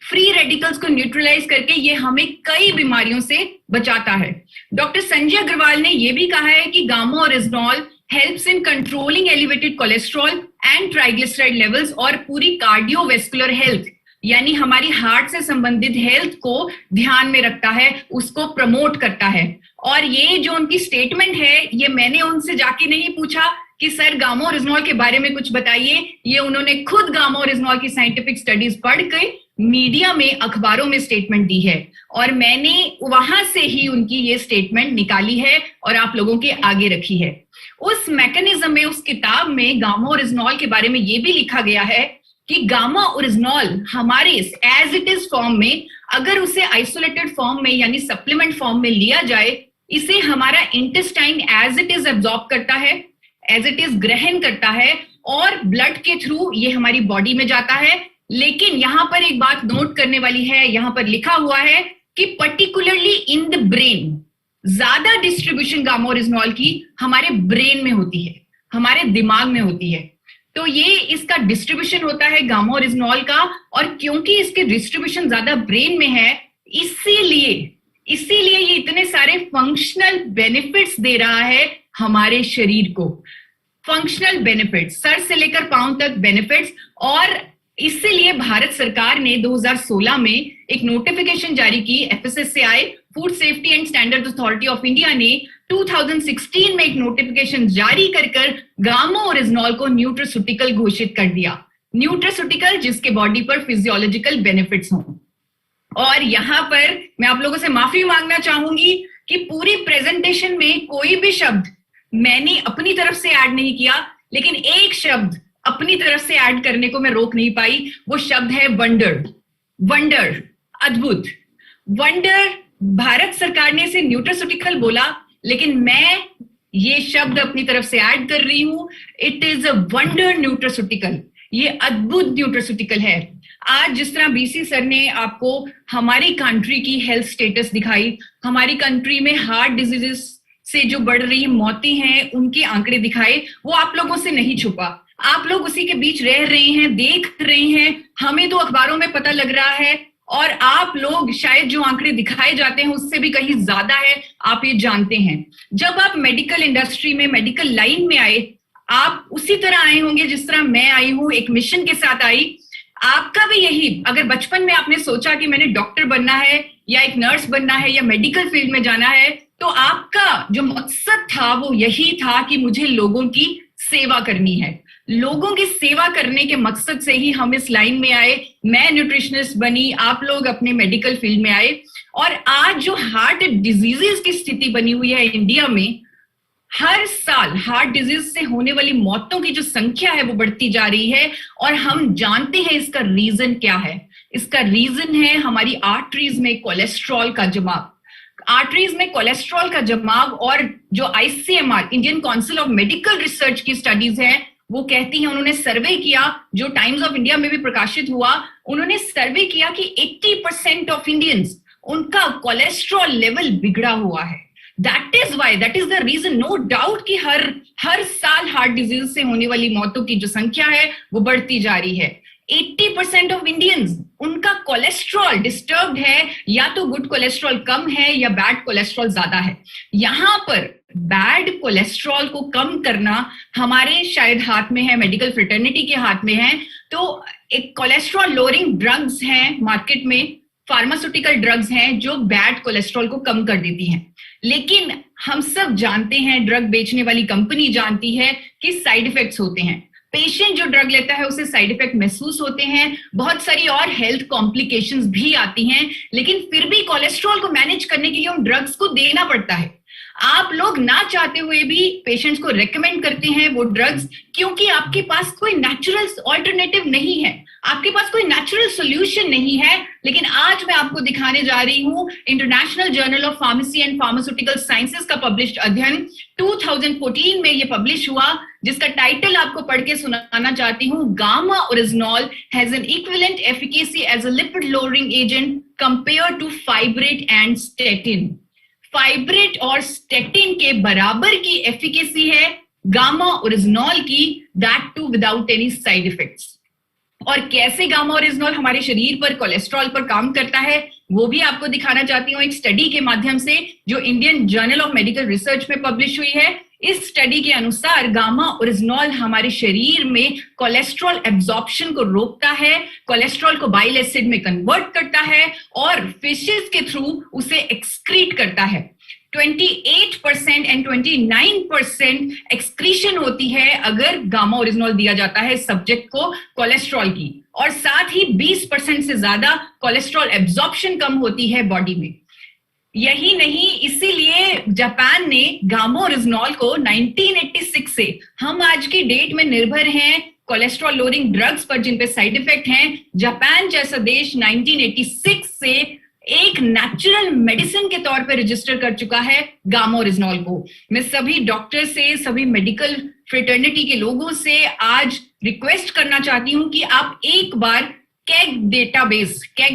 D: Free radicals को न्यूट्रलाइज करके ये हमें कई बीमारियों से बचाता है। डॉक्टर संजय अग्रवाल ने यह भी कहा है कि gamma original helps in controlling elevated cholesterol and triglyceride levels और पूरी कार्डियोवेस्कुलर हेल्थ यानी हमारी हार्ट से संबंधित हेल्थ को ध्यान में रखता है, उसको प्रमोट करता है। और ये जो उनकी स्टेटमेंट है, ये मैंने उनसे जाके नहीं पूछा कि सर गामा ओरिजिनॉल के बारे में कुछ बताइए, ये उन्होंने खुद गामा ओरिजिनॉल की साइंटिफिक स्टडीज पढ़ के मीडिया में, अखबारों में स्टेटमेंट दी है और मैंने वहां से ही उनकी ये स्टेटमेंट निकाली है और आप लोगों के आगे रखी है। उस मैकेनिज्म में, उस किताब में गामा ओरिजिनॉल के बारे में ये भी लिखा गया है कि गामा ओरिजिनॉल हमारे एज इट इज फॉर्म में, अगर उसे आइसोलेटेड फॉर्म में यानी सप्लीमेंट फॉर्म में लिया जाए, इसे हमारा intestine as it is absorb करता है, एज इट इज ग्रहण करता है और ब्लड के थ्रू ये हमारी बॉडी में जाता है। लेकिन यहाँ पर एक बात नोट करने वाली है, यहाँ पर लिखा हुआ है कि पर्टिकुलरली इन द ब्रेन ज्यादा डिस्ट्रीब्यूशन गामा ओरिजिनॉल की हमारे ब्रेन में होती है, हमारे दिमाग में होती है। तो ये इसका डिस्ट्रीब्यूशन होता है गामा ओरिजिनॉल का, और क्योंकि इसके डिस्ट्रीब्यूशन ज्यादा ब्रेन में है, इसीलिए ये इतने सारे फंक्शनल बेनिफिट्स दे रहा है हमारे शरीर को। फंक्शनल बेनिफिट्स, सर से लेकर पांव तक बेनिफिट्स। और इसीलिए भारत सरकार ने 2016 में एक नोटिफिकेशन जारी की, FSSAI food safety and standard authority of India ने 2016 में एक नोटिफिकेशन जारी कर गामा ओरिजिनॉल को न्यूट्रास्यूटिकल घोषित कर दिया। न्यूट्रास्यूटिकल जिसके बॉडी पर फिजियोलॉजिकल बेनिफिट्स हों। और यहाँ पर मैं आप लोगों से माफी मांगना चाहूंगी कि पूरी प्रेजेंटेशन में कोई भी शब्द मैंने अपनी तरफ से ऐड नहीं किया, लेकिन एक शब्द अपनी तरफ से ऐड करने को मैं रोक नहीं पाई। वो शब्द है वंडर। वंडर, अद्भुत। वंडर, भारत सरकार ने इसे न्यूट्रास्यूटिकल बोला, लेकिन मैं ये शब्द अपनी तरफ से ऐड कर रही हूं। It is a wonder nutraceutical. ये अद्भुत न्यूट्रास्यूटिकल है। आज जिस तरह बीसी सर ने आपको हमारी कंट्री की हेल्थ स्टेटस दिखाई, हमारी कंट्री में हार्ट डिजीजेस से जो बढ़ रही मौतें हैं उनके आंकड़े दिखाए, वो आप लोगों से नहीं छुपा। आप लोग उसी के बीच रह रहे हैं, देख रहे हैं। हमें तो अखबारों में पता लग रहा है और आप लोग शायद जो आंकड़े दिखाए जाते हैं उससे भी कहीं ज्यादा है, आप ये जानते हैं। जब आप मेडिकल इंडस्ट्री में, मेडिकल लाइन में आए, आप उसी तरह आए होंगे जिस तरह मैं आई हूं, एक मिशन के साथ आई। आपका भी यही, अगर बचपन में आपने सोचा कि मैंने डॉक्टर बनना है या एक नर्स बनना है या मेडिकल फील्ड में जाना है, तो आपका जो मकसद था वो यही था कि मुझे लोगों की सेवा करनी है। लोगों की सेवा करने के मकसद से ही हम इस लाइन में आए। मैं न्यूट्रिशनिस्ट बनी, आप लोग अपने मेडिकल फील्ड में आए, और आज जो हार्ट डिजीजेस की स्थिति बनी हुई है इंडिया में, हर साल हार्ट डिजीज से होने वाली मौतों की जो संख्या है वो बढ़ती जा रही है। और हम जानते हैं इसका रीजन क्या है। इसका रीजन है हमारी आर्टरीज में कोलेस्ट्रॉल का जमाव। आर्टरीज में कोलेस्ट्रॉल का जमाव, और जो ICMR, Indian council of medical research की स्टडीज है, वो कहती हैं, उन्होंने सर्वे किया जो टाइम्स ऑफ इंडिया में भी प्रकाशित हुआ, उन्होंने सर्वे किया कि 80% ऑफ इंडियंस, उनका कोलेस्ट्रॉल लेवल बिगड़ा हुआ है। That is why, that is the reason, no doubt कि हर साल हार्ट डिजीज से होने वाली मौतों की जो संख्या है वो बढ़ती जा रही है। 80% ऑफ इंडियंस, उनका कोलेस्ट्रॉल डिस्टर्ब्ड है, या तो गुड कोलेस्ट्रॉल कम है या बैड कोलेस्ट्रॉल ज्यादा है। यहां पर बैड कोलेस्ट्रॉल को कम करना हमारे शायद हाथ में है, मेडिकल फ्रेटर्निटी के हाथ में है। तो एक कोलेस्ट्रॉल लोअरिंग ड्रग्स हैं मार्केट में, फार्मास्यूटिकल ड्रग्स हैं जो बैड कोलेस्ट्रॉल को कम कर देती हैं। लेकिन हम सब जानते हैं, ड्रग बेचने वाली कंपनी जानती है कि साइड इफेक्ट्स होते हैं। पेशेंट जो ड्रग लेता है उसे साइड इफेक्ट महसूस होते हैं, बहुत सारी और हेल्थ कॉम्प्लिकेशंस भी आती हैं, लेकिन फिर भी कोलेस्ट्रॉल को मैनेज करने के लिए उन ड्रग्स को देना पड़ता है। आप लोग ना चाहते हुए भी पेशेंट्स को रेकमेंड करते हैं वो ड्रग्स, क्योंकि आपके पास कोई नेचुरल ऑल्टरनेटिव नहीं है, आपके पास कोई नेचुरल सॉल्यूशन नहीं है। लेकिन आज मैं आपको दिखाने जा रही हूं international journal of pharmacy and pharmaceutical sciences का पब्लिश्ड अध्ययन 2014 में ये पब्लिश हुआ, जिसका टाइटल आपको पढ़ के सुनाना चाहती हूँ। Gamma oryzanol has an equivalent efficacy as a lipid lowering agent compare to fibrate and statin. Fibrate और स्टेटिन के बराबर की एफिकेसी है गामा ओरिजिनॉल की, that too without any side effects. और कैसे गामा ओरिजिनॉल हमारे शरीर पर कोलेस्ट्रॉल पर काम करता है वो भी आपको दिखाना चाहती हूँ एक स्टडी के माध्यम से, जो Indian journal of medical research में पब्लिश हुई है। इस स्टडी के अनुसार गामा ओरिजिनॉल हमारे शरीर में कोलेस्ट्रॉल एब्जॉर्प्शन को रोकता है, कोलेस्ट्रॉल को बाइल एसिड में कन्वर्ट करता है और फिशेस के थ्रू उसे एक्सक्रीट करता है। 28% एंड 29% एक्सक्रीशन होती है अगर गामा ओरिजिनॉल दिया जाता है सब्जेक्ट को कोलेस्ट्रॉल की, और साथ ही 20% से ज्यादा कोलेस्ट्रॉल एब्जॉर्प्शन कम होती है बॉडी में। यही नहीं, इसीलिए जापान ने गामा ओरिजिनॉल को 1986 से, हम आज की डेट में निर्भर हैं कोलेस्ट्रॉल लोअरिंग ड्रग्स पर जिन पे साइड इफेक्ट हैं, जापान जैसा देश 1986 से एक नेचुरल मेडिसिन के तौर पर रजिस्टर कर चुका है गामा ओरिजिनॉल को। मैं सभी डॉक्टर से, सभी मेडिकल फ्रेटर्निटी के लोगों से आज रिक्वेस्ट करना चाहती हूं कि आप एक बार कैग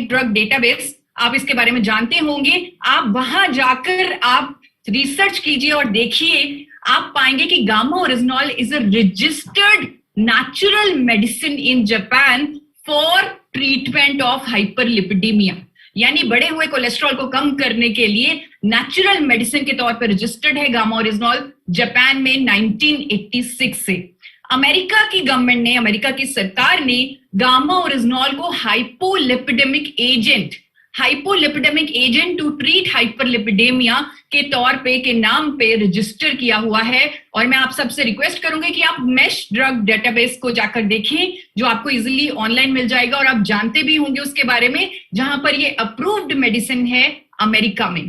D: ड्रग डेटाबेस, आप इसके बारे में जानते होंगे, आप वहां जाकर आप रिसर्च कीजिए और देखिए, आप पाएंगे कि gamma oryzanol is a registered natural medicine in Japan for treatment of hyperlipidaemia, यानी बढ़े हुए कोलेस्ट्रॉल को कम करने के लिए नेचुरल मेडिसिन के तौर पर रजिस्टर्ड है गामा ओरिजिनॉल जापान में 1986 से। अमेरिका की गवर्नमेंट ने, अमेरिका की सरकार ने गामा ओरिजिनॉल को hypolipidaemic agent to treat hyperlipidaemia के तौर पे, के नाम पे रजिस्टर किया हुआ है। और मैं आप सबसे रिक्वेस्ट करूंगी कि आप मैश ड्रग डेटाबेस को जाकर देखें, जो आपको इजीली ऑनलाइन मिल जाएगा, और आप जानते भी होंगे उसके बारे में, जहां पर ये अप्रूव्ड मेडिसिन है अमेरिका में।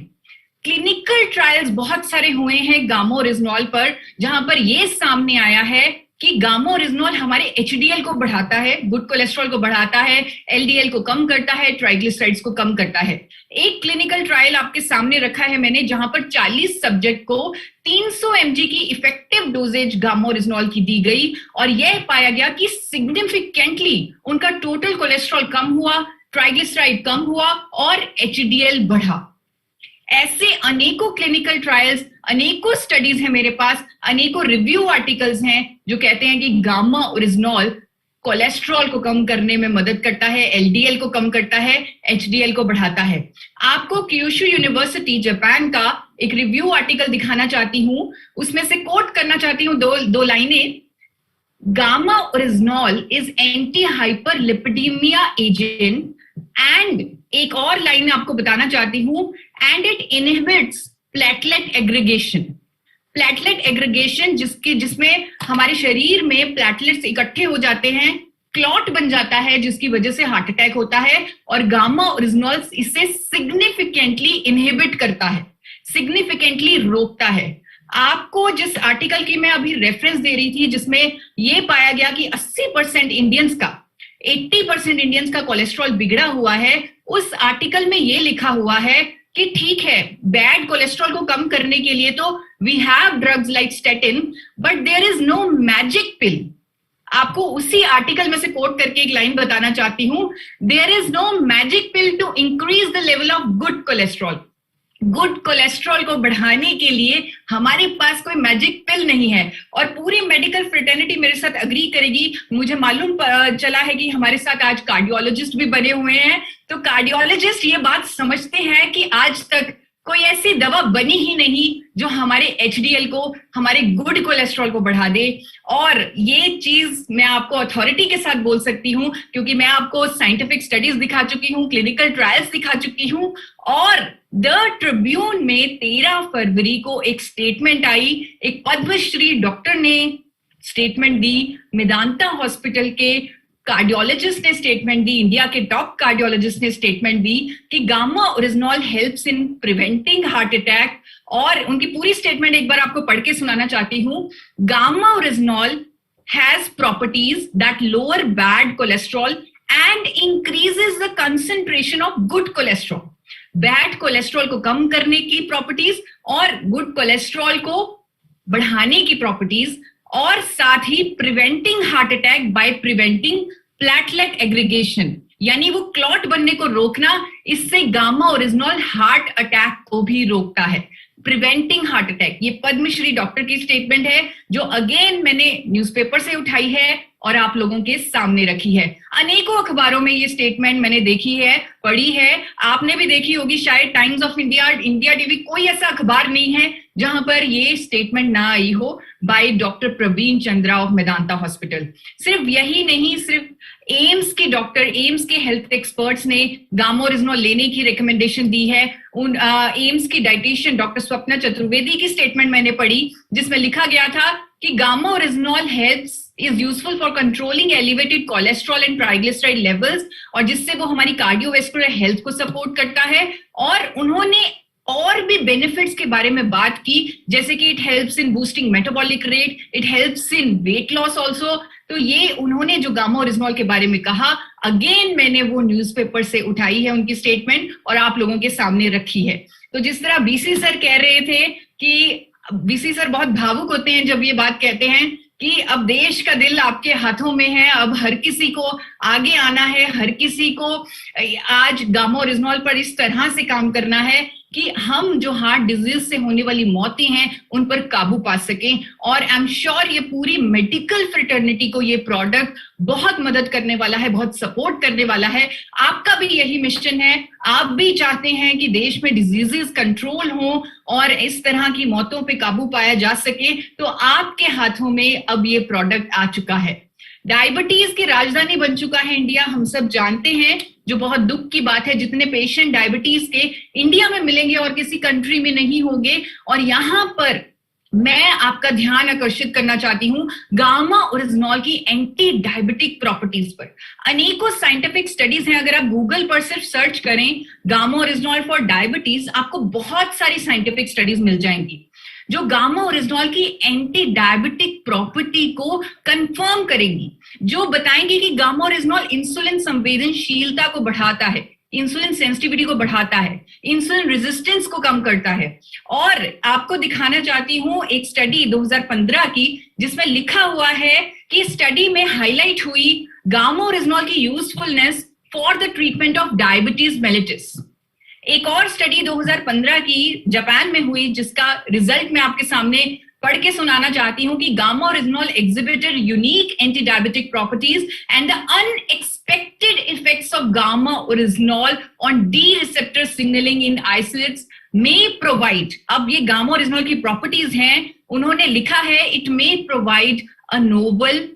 D: क्लिनिकल ट्रायल्स बहुत सारे हुए हैं गामा ओरिजिनॉल पर, जहां पर ये सामने आया है कि गामा ओरिजिनॉल हमारे HDL को बढ़ाता है, गुड कोलेस्ट्रॉल को बढ़ाता है, LDL को कम करता है, ट्राइग्लिसराइड्स को कम करता है। एक क्लिनिकल ट्रायल आपके सामने रखा है मैंने, जहां पर 40 सब्जेक्ट को 300 mg की इफेक्टिव डोजेज गामा ओरिजिनॉल की दी गई, और यह पाया गया कि सिग्निफिकेंटली उनका टोटल कोलेस्ट्रॉल कम हुआ, ट्राइग्लिसराइड कम हुआ और HDL बढ़ा। ऐसे अनेकों क्लिनिकल ट्रायल्स, अनेकों स्टडीज हैं मेरे पास, अनेकों रिव्यू आर्टिकल्स हैं जो कहते हैं कि गामा ओरिजिनॉल कोलेस्ट्रॉल को कम करने में मदद करता है, LDL को कम करता है, HDL को बढ़ाता है। आपको क्यूशू यूनिवर्सिटी जापान का एक रिव्यू आर्टिकल दिखाना चाहती हूं, उसमें से कोट करना चाहती हूं दो लाइनें। Gamma oryzanol is anti hyperlipidaemia agent, and एक और लाइन में आपको बताना चाहती हूं, and it inhibits platelet aggregation. Platelet aggregation जिसमें हमारे शरीर में प्लेटलेट्स इकट्ठे हो जाते हैं, क्लॉट बन जाता है, जिसकी वजह से हार्ट अटैक होता है, और गामा ओरिजिनॉल इसे सिग्निफिकेंटली इनहिबिट करता है, सिग्निफिकेंटली रोकता है। आपको जिस आर्टिकल की मैं अभी रेफरेंस दे रही थी, जिसमें यह पाया गया कि 80% इंडियंस का 80% इंडियंस का कोलेस्ट्रॉल बिगड़ा हुआ है, उस आर्टिकल में यह लिखा हुआ है कि ठीक है, बैड कोलेस्ट्रॉल को कम करने के लिए तो we have drugs like statin, but there is no magic pill. आपको उसी आर्टिकल में से कोट करके एक लाइन बताना चाहती हूं, there is no magic pill to increase the level of good cholesterol. Good cholesterol को बढ़ाने के लिए हमारे पास कोई मैजिक पिल नहीं है, और पूरी मेडिकल फ्रेटर्निटी मेरे साथ अग्री करेगी। मुझे मालूम चला है कि हमारे साथ आज कार्डियोलॉजिस्ट भी बने हुए हैं, तो कार्डियोलॉजिस्ट ये बात समझते हैं कि आज तक कोई ऐसी दवा बनी ही नहीं जो हमारे एचडीएल को, हमारे गुड कोलेस्ट्रॉल को बढ़ा दे। और ये चीज मैं आपको अथॉरिटी के साथ बोल सकती हूँ, क्योंकि मैं आपको साइंटिफिक स्टडीज दिखा चुकी हूँ, क्लिनिकल ट्रायल्स दिखा चुकी हूँ, और द ट्रिब्यून में 13 फरवरी को एक स्टेटमेंट आई, एक पद्मश्री डॉक्टर ने स्टेटमेंट दी, मेदांता हॉस्पिटल के कार्डियोलॉजिस्ट ने स्टेटमेंट दी, इंडिया के टॉप कार्डियोलॉजिस्ट ने स्टेटमेंट दी कि gamma original helps in preventing heart attack. और उनकी पूरी स्टेटमेंट एक बार आपको पढ़ के सुनाना चाहती हूँ। Gamma oryzanol has properties that lower bad cholesterol and increases the concentration of good cholesterol. Bad cholesterol को कम करने की प्रॉपर्टीज और गुड कोलेस्ट्रॉल को बढ़ाने की प्रॉपर्टीज, और साथ ही preventing heart attack by preventing platelet aggregation, यानी वो क्लॉट बनने को रोकना। इससे गामा ओरिजिनॉल हार्ट अटैक को भी रोकता है, प्रिवेंटिंग हार्ट अटैक। ये पद्मश्री डॉक्टर की स्टेटमेंट है, जो अगेन मैंने न्यूज़पेपर से उठाई है और आप लोगों के सामने रखी है। अनेकों अखबारों में ये स्टेटमेंट मैंने देखी है, पढ़ी है, आपने भी देखी होगी शायद। Times of India, India TV, कोई ऐसा अखबार नहीं है जहां पर ये स्टेटमेंट ना आई हो by doctor Praveen Chandra of Medanta hospital. सिर्फ यही नहीं, सिर्फ एम्स के डॉक्टर, एम्स के हेल्थ एक्सपर्ट्स ने गामा ओरिजिनॉल लेने की रिकमेंडेशन दी है। उन एम्स की डाइटिशियन डॉक्टर स्वप्ना चतुर्वेदी की स्टेटमेंट मैंने पढ़ी, जिसमें लिखा गया था कि gamma original helps is useful for controlling elevated cholesterol and triglyceride levels, और जिससे वो हमारी कार्डियोवैस्कुलर हेल्थ को सपोर्ट करता है। और उन्होंने और भी बेनिफिट्स के बारे में बात की, जैसे कि it helps in boosting metabolic rate, it helps in weight loss also. तो ये उन्होंने जो गामा ओरिजिनॉल के बारे में कहा, अगेन मैंने वो न्यूज़पेपर से उठाई है उनकी स्टेटमेंट और आप लोगों के सामने रखी है। तो जिस तरह बीसी सर कह रहे थे कि बीसी सर बहुत भावुक होते हैं जब ये बात कहते हैं कि अब देश का दिल आपके हाथों में है, अब हर किसी को आगे आना है, हर किसी को आज गामा ओरिजिनॉल पर इस तरह से काम करना है कि हम जो हार्ट डिजीज से होने वाली मौतें हैं उन पर काबू पा सकें। और आई एम श्योर ये पूरी मेडिकल फ्रेटर्निटी को ये प्रोडक्ट बहुत मदद करने वाला है, बहुत सपोर्ट करने वाला है। आपका भी यही मिशन है, आप भी चाहते हैं कि देश में डिजीजेस कंट्रोल हो और इस तरह की मौतों पे काबू पाया जा सके, तो आपके हाथों में अब ये प्रोडक्ट आ चुका है। डायबिटीज की राजधानी बन चुका है इंडिया, हम सब जानते हैं, जो बहुत दुख की बात है। जितने पेशेंट डायबिटीज के इंडिया में मिलेंगे और किसी कंट्री में नहीं होंगे। और यहाँ पर मैं आपका ध्यान आकर्षित करना चाहती हूँ गामा ओरिजिनॉल की एंटी डायबिटिक प्रॉपर्टीज पर। अनेकों साइंटिफिक स्टडीज हैं, अगर आप गूगल पर सिर्फ सर्च करें गामा ओरिजिनॉल फॉर डायबिटीज, आपको बहुत सारी साइंटिफिक स्टडीज मिल जाएंगी जो गामा ओरिजिनॉल की एंटी डायबिटिक प्रॉपर्टी को कंफर्म करेंगी, जो बताएंगे कि गामा ओरिजिनॉल इंसुलिन संवेदनशीलता को बढ़ाता है, इंसुलिन सेंसिटिविटी को बढ़ाता है, इंसुलिन रेजिस्टेंस को कम करता है। और आपको दिखाना चाहती हूं एक स्टडी 2015 की, जिसमें लिखा हुआ है कि स्टडी में हाईलाइट हुई गामा ओरिजिनॉल की usefulness for the treatment of diabetes mellitus. एक और स्टडी 2015 की जापान में हुई, जिसका रिजल्ट मैं आपके सामने पढ़ के सुनाना चाहती हूं कि gamma original exhibited unique anti diabetic properties and the unexpected effects of gamma original on D receptor signalling in isolates may provide. अब ये गामा ओरिजिनॉल की प्रॉपर्टीज हैं, उन्होंने लिखा है it may provide a Nobel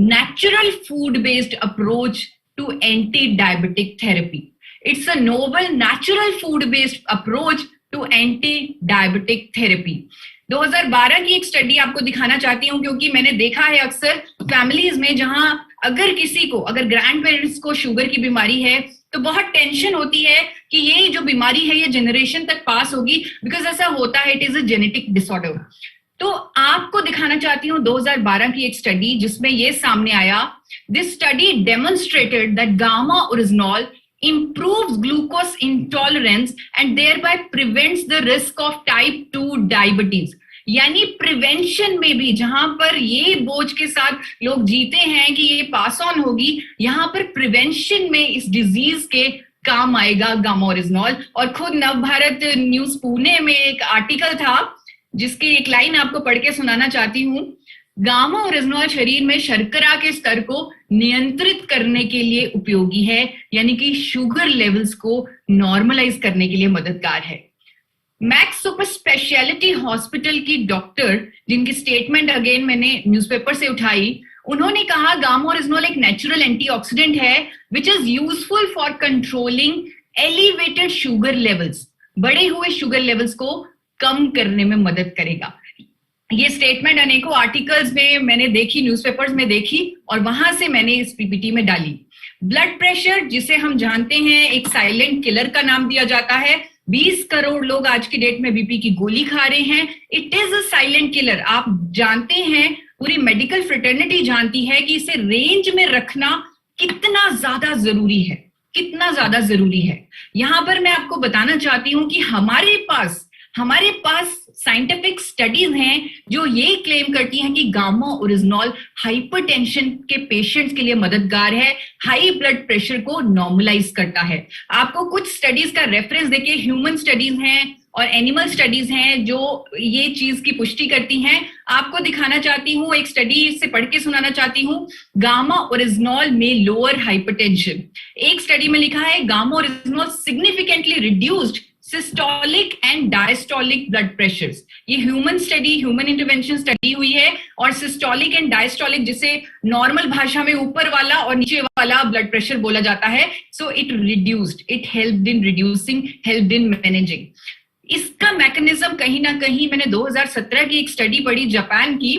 D: natural food-based approach to anti-diabetic therapy. It's a novel natural food-based approach to anti-diabetic therapy. 2012 की एक study आपको दिखाना चाहती हूँ, क्योंकि मैंने देखा है अक्सर फैमिलीज में जहां अगर ग्रैंड पेरेंट्स को शुगर की बीमारी है तो बहुत टेंशन होती है कि ये जो बीमारी है ये जनरेशन तक पास होगी, बिकॉज ऐसा होता है, it is a genetic disorder. तो आपको दिखाना चाहती हूँ 2012 की एक स्टडी जिसमें ये सामने आया। This study demonstrated that gamma oryzanol improves glucose intolerance and thereby prevents the risk of type 2 diabetes। यानी प्रिवेंशन में भी, जहां पर ये बोझ के साथ लोग जीते हैं कि ये पास ऑन होगी, यहां पर प्रिवेंशन में इस डिजीज के काम आएगा गामा ओरिजिनॉल। और खुद नवभारत न्यूज पुणे में एक आर्टिकल था जिसकी एक लाइन आपको पढ़ के सुनाना चाहती हूँ। गामा ओरिजिनॉल शरीर में शर्करा के स्तर को नियंत्रित करने के लिए उपयोगी है, यानी कि शुगर लेवल्स को नॉर्मलाइज करने के लिए मददगार है। मैक्स सुपर स्पेशलिटी हॉस्पिटल की डॉक्टर, जिनकी स्टेटमेंट अगेन मैंने न्यूज़पेपर से उठाई, उन्होंने कहा गामा ओरिजिनॉल एक नेचुरल एंटीऑक्सीडेंट है which is useful for controlling elevated sugar levels. बढ़े हुए शुगर लेवल्स को कम करने में मदद करेगा। ये स्टेटमेंट अनेकों आर्टिकल्स में मैंने देखी, न्यूज़पेपर्स में देखी, और वहां से मैंने इस पीपीटी में डाली। ब्लड प्रेशर, जिसे हम जानते हैं एक साइलेंट किलर का नाम दिया जाता है, 20 करोड़ लोग आज की डेट में बीपी की गोली खा रहे हैं। It is a silent killer. आप जानते हैं, पूरी मेडिकल फ्रेटर्निटी जानती है कि इसे रेंज में रखना कितना ज्यादा जरूरी है, कितना ज्यादा जरूरी है। यहां पर मैं आपको बताना चाहती हूं कि हमारे पास साइंटिफिक स्टडीज हैं जो ये क्लेम करती हैं कि गामा ओरिजिनॉल हाइपरटेंशन के पेशेंट्स के लिए मददगार है, हाई ब्लड प्रेशर को नॉर्मलाइज करता है। आपको कुछ स्टडीज का रेफरेंस देके, ह्यूमन स्टडीज हैं और एनिमल स्टडीज हैं जो ये चीज की पुष्टि करती हैं। आपको दिखाना चाहती हूँ, एक स्टडी से पढ़ के सुनाना चाहती हूँ। गामा ओरिजिनॉल में लोअर हाइपरटेंशन। एक स्टडी में लिखा है gamma original significantly reduced systolic and diastolic blood pressures. ये ह्यूमन इंटरवेंशन स्टडी हुई है, और सिस्टोलिक एंड डायस्टोलिक, जिसे नॉर्मल भाषा में ऊपर वाला और नीचे वाला ब्लड प्रेशर बोला जाता है। So it helped in reducing, helped in managing. इसका मैकेनिज्म कहीं ना कहीं, मैंने 2017 की एक स्टडी पढ़ी जापान की।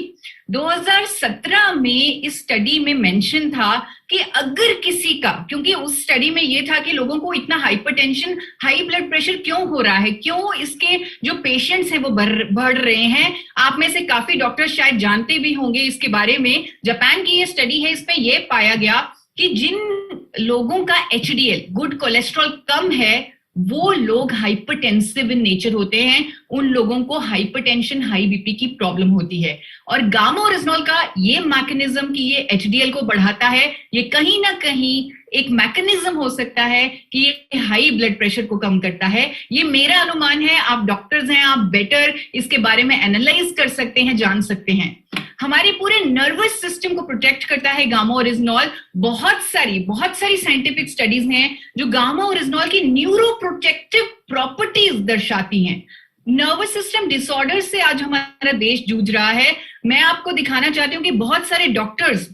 D: 2017 में इस स्टडी में मेंशन था कि अगर किसी का, क्योंकि उस स्टडी में ये था कि लोगों को इतना हाइपरटेंशन, हाई ब्लड प्रेशर क्यों हो रहा है, क्यों इसके जो पेशेंट्स हैं वो बढ़ रहे हैं। आप में से काफी डॉक्टर्स शायद जानते भी होंगे इसके बारे में। जापान की ये स्टडी है, इसमें ये पाया गया कि जिन लोगों का HDL, गुड कोलेस्ट्रॉल, कम है, वो लोग हाइपरटेंसिव इन नेचर होते हैं। उन लोगों को हाइपरटेंशन, हाई बीपी की प्रॉब्लम होती है। और गामा ओरिजिनॉल का ये मैकेनिज्म कि ये HDL को बढ़ाता है, ये कहीं ना कहीं एक मैकेनिज्म हो सकता है कि ये हाई ब्लड प्रेशर को कम करता है। ये मेरा अनुमान है, आप डॉक्टर्स हैं, आप बेटर इसके बारे में एनालाइज कर सकते हैं, जान सकते हैं। हमारे पूरे नर्वस सिस्टम को प्रोटेक्ट करता है गामा ओरिजिनॉल। बहुत सारी साइंटिफिक स्टडीज हैं जो गामा ओरिजिनॉल की न्यूरोप्रोटेक्टिव प्रॉपर्टीज दर्शाती हैं। नर्वस सिस्टम डिसऑर्डर से आज हमारा देश जूझ रहा है। मैं आपको दिखाना चाहती हूँ कि बहुत सारे डॉक्टर्स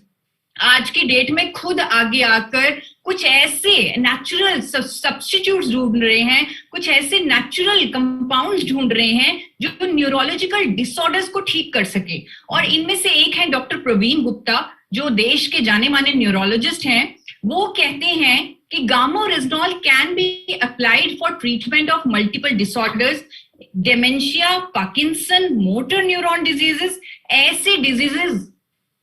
D: आज की डेट में खुद आगे आकर कुछ ऐसे नेचुरल सब्स्टिट्यूट्स ढूंढ रहे हैं, कुछ ऐसे नेचुरल कंपाउंड्स ढूंढ रहे हैं जो न्यूरोलॉजिकल डिसऑर्डर्स को ठीक कर सके। और इनमें से एक है डॉक्टर प्रवीण गुप्ता, जो देश के जाने माने न्यूरोलॉजिस्ट हैं। वो कहते हैं कि gamma original can be applied for treatment of multiple disorders, dementia, Parkinson, motor neuron diseases. ऐसे डिजीजेस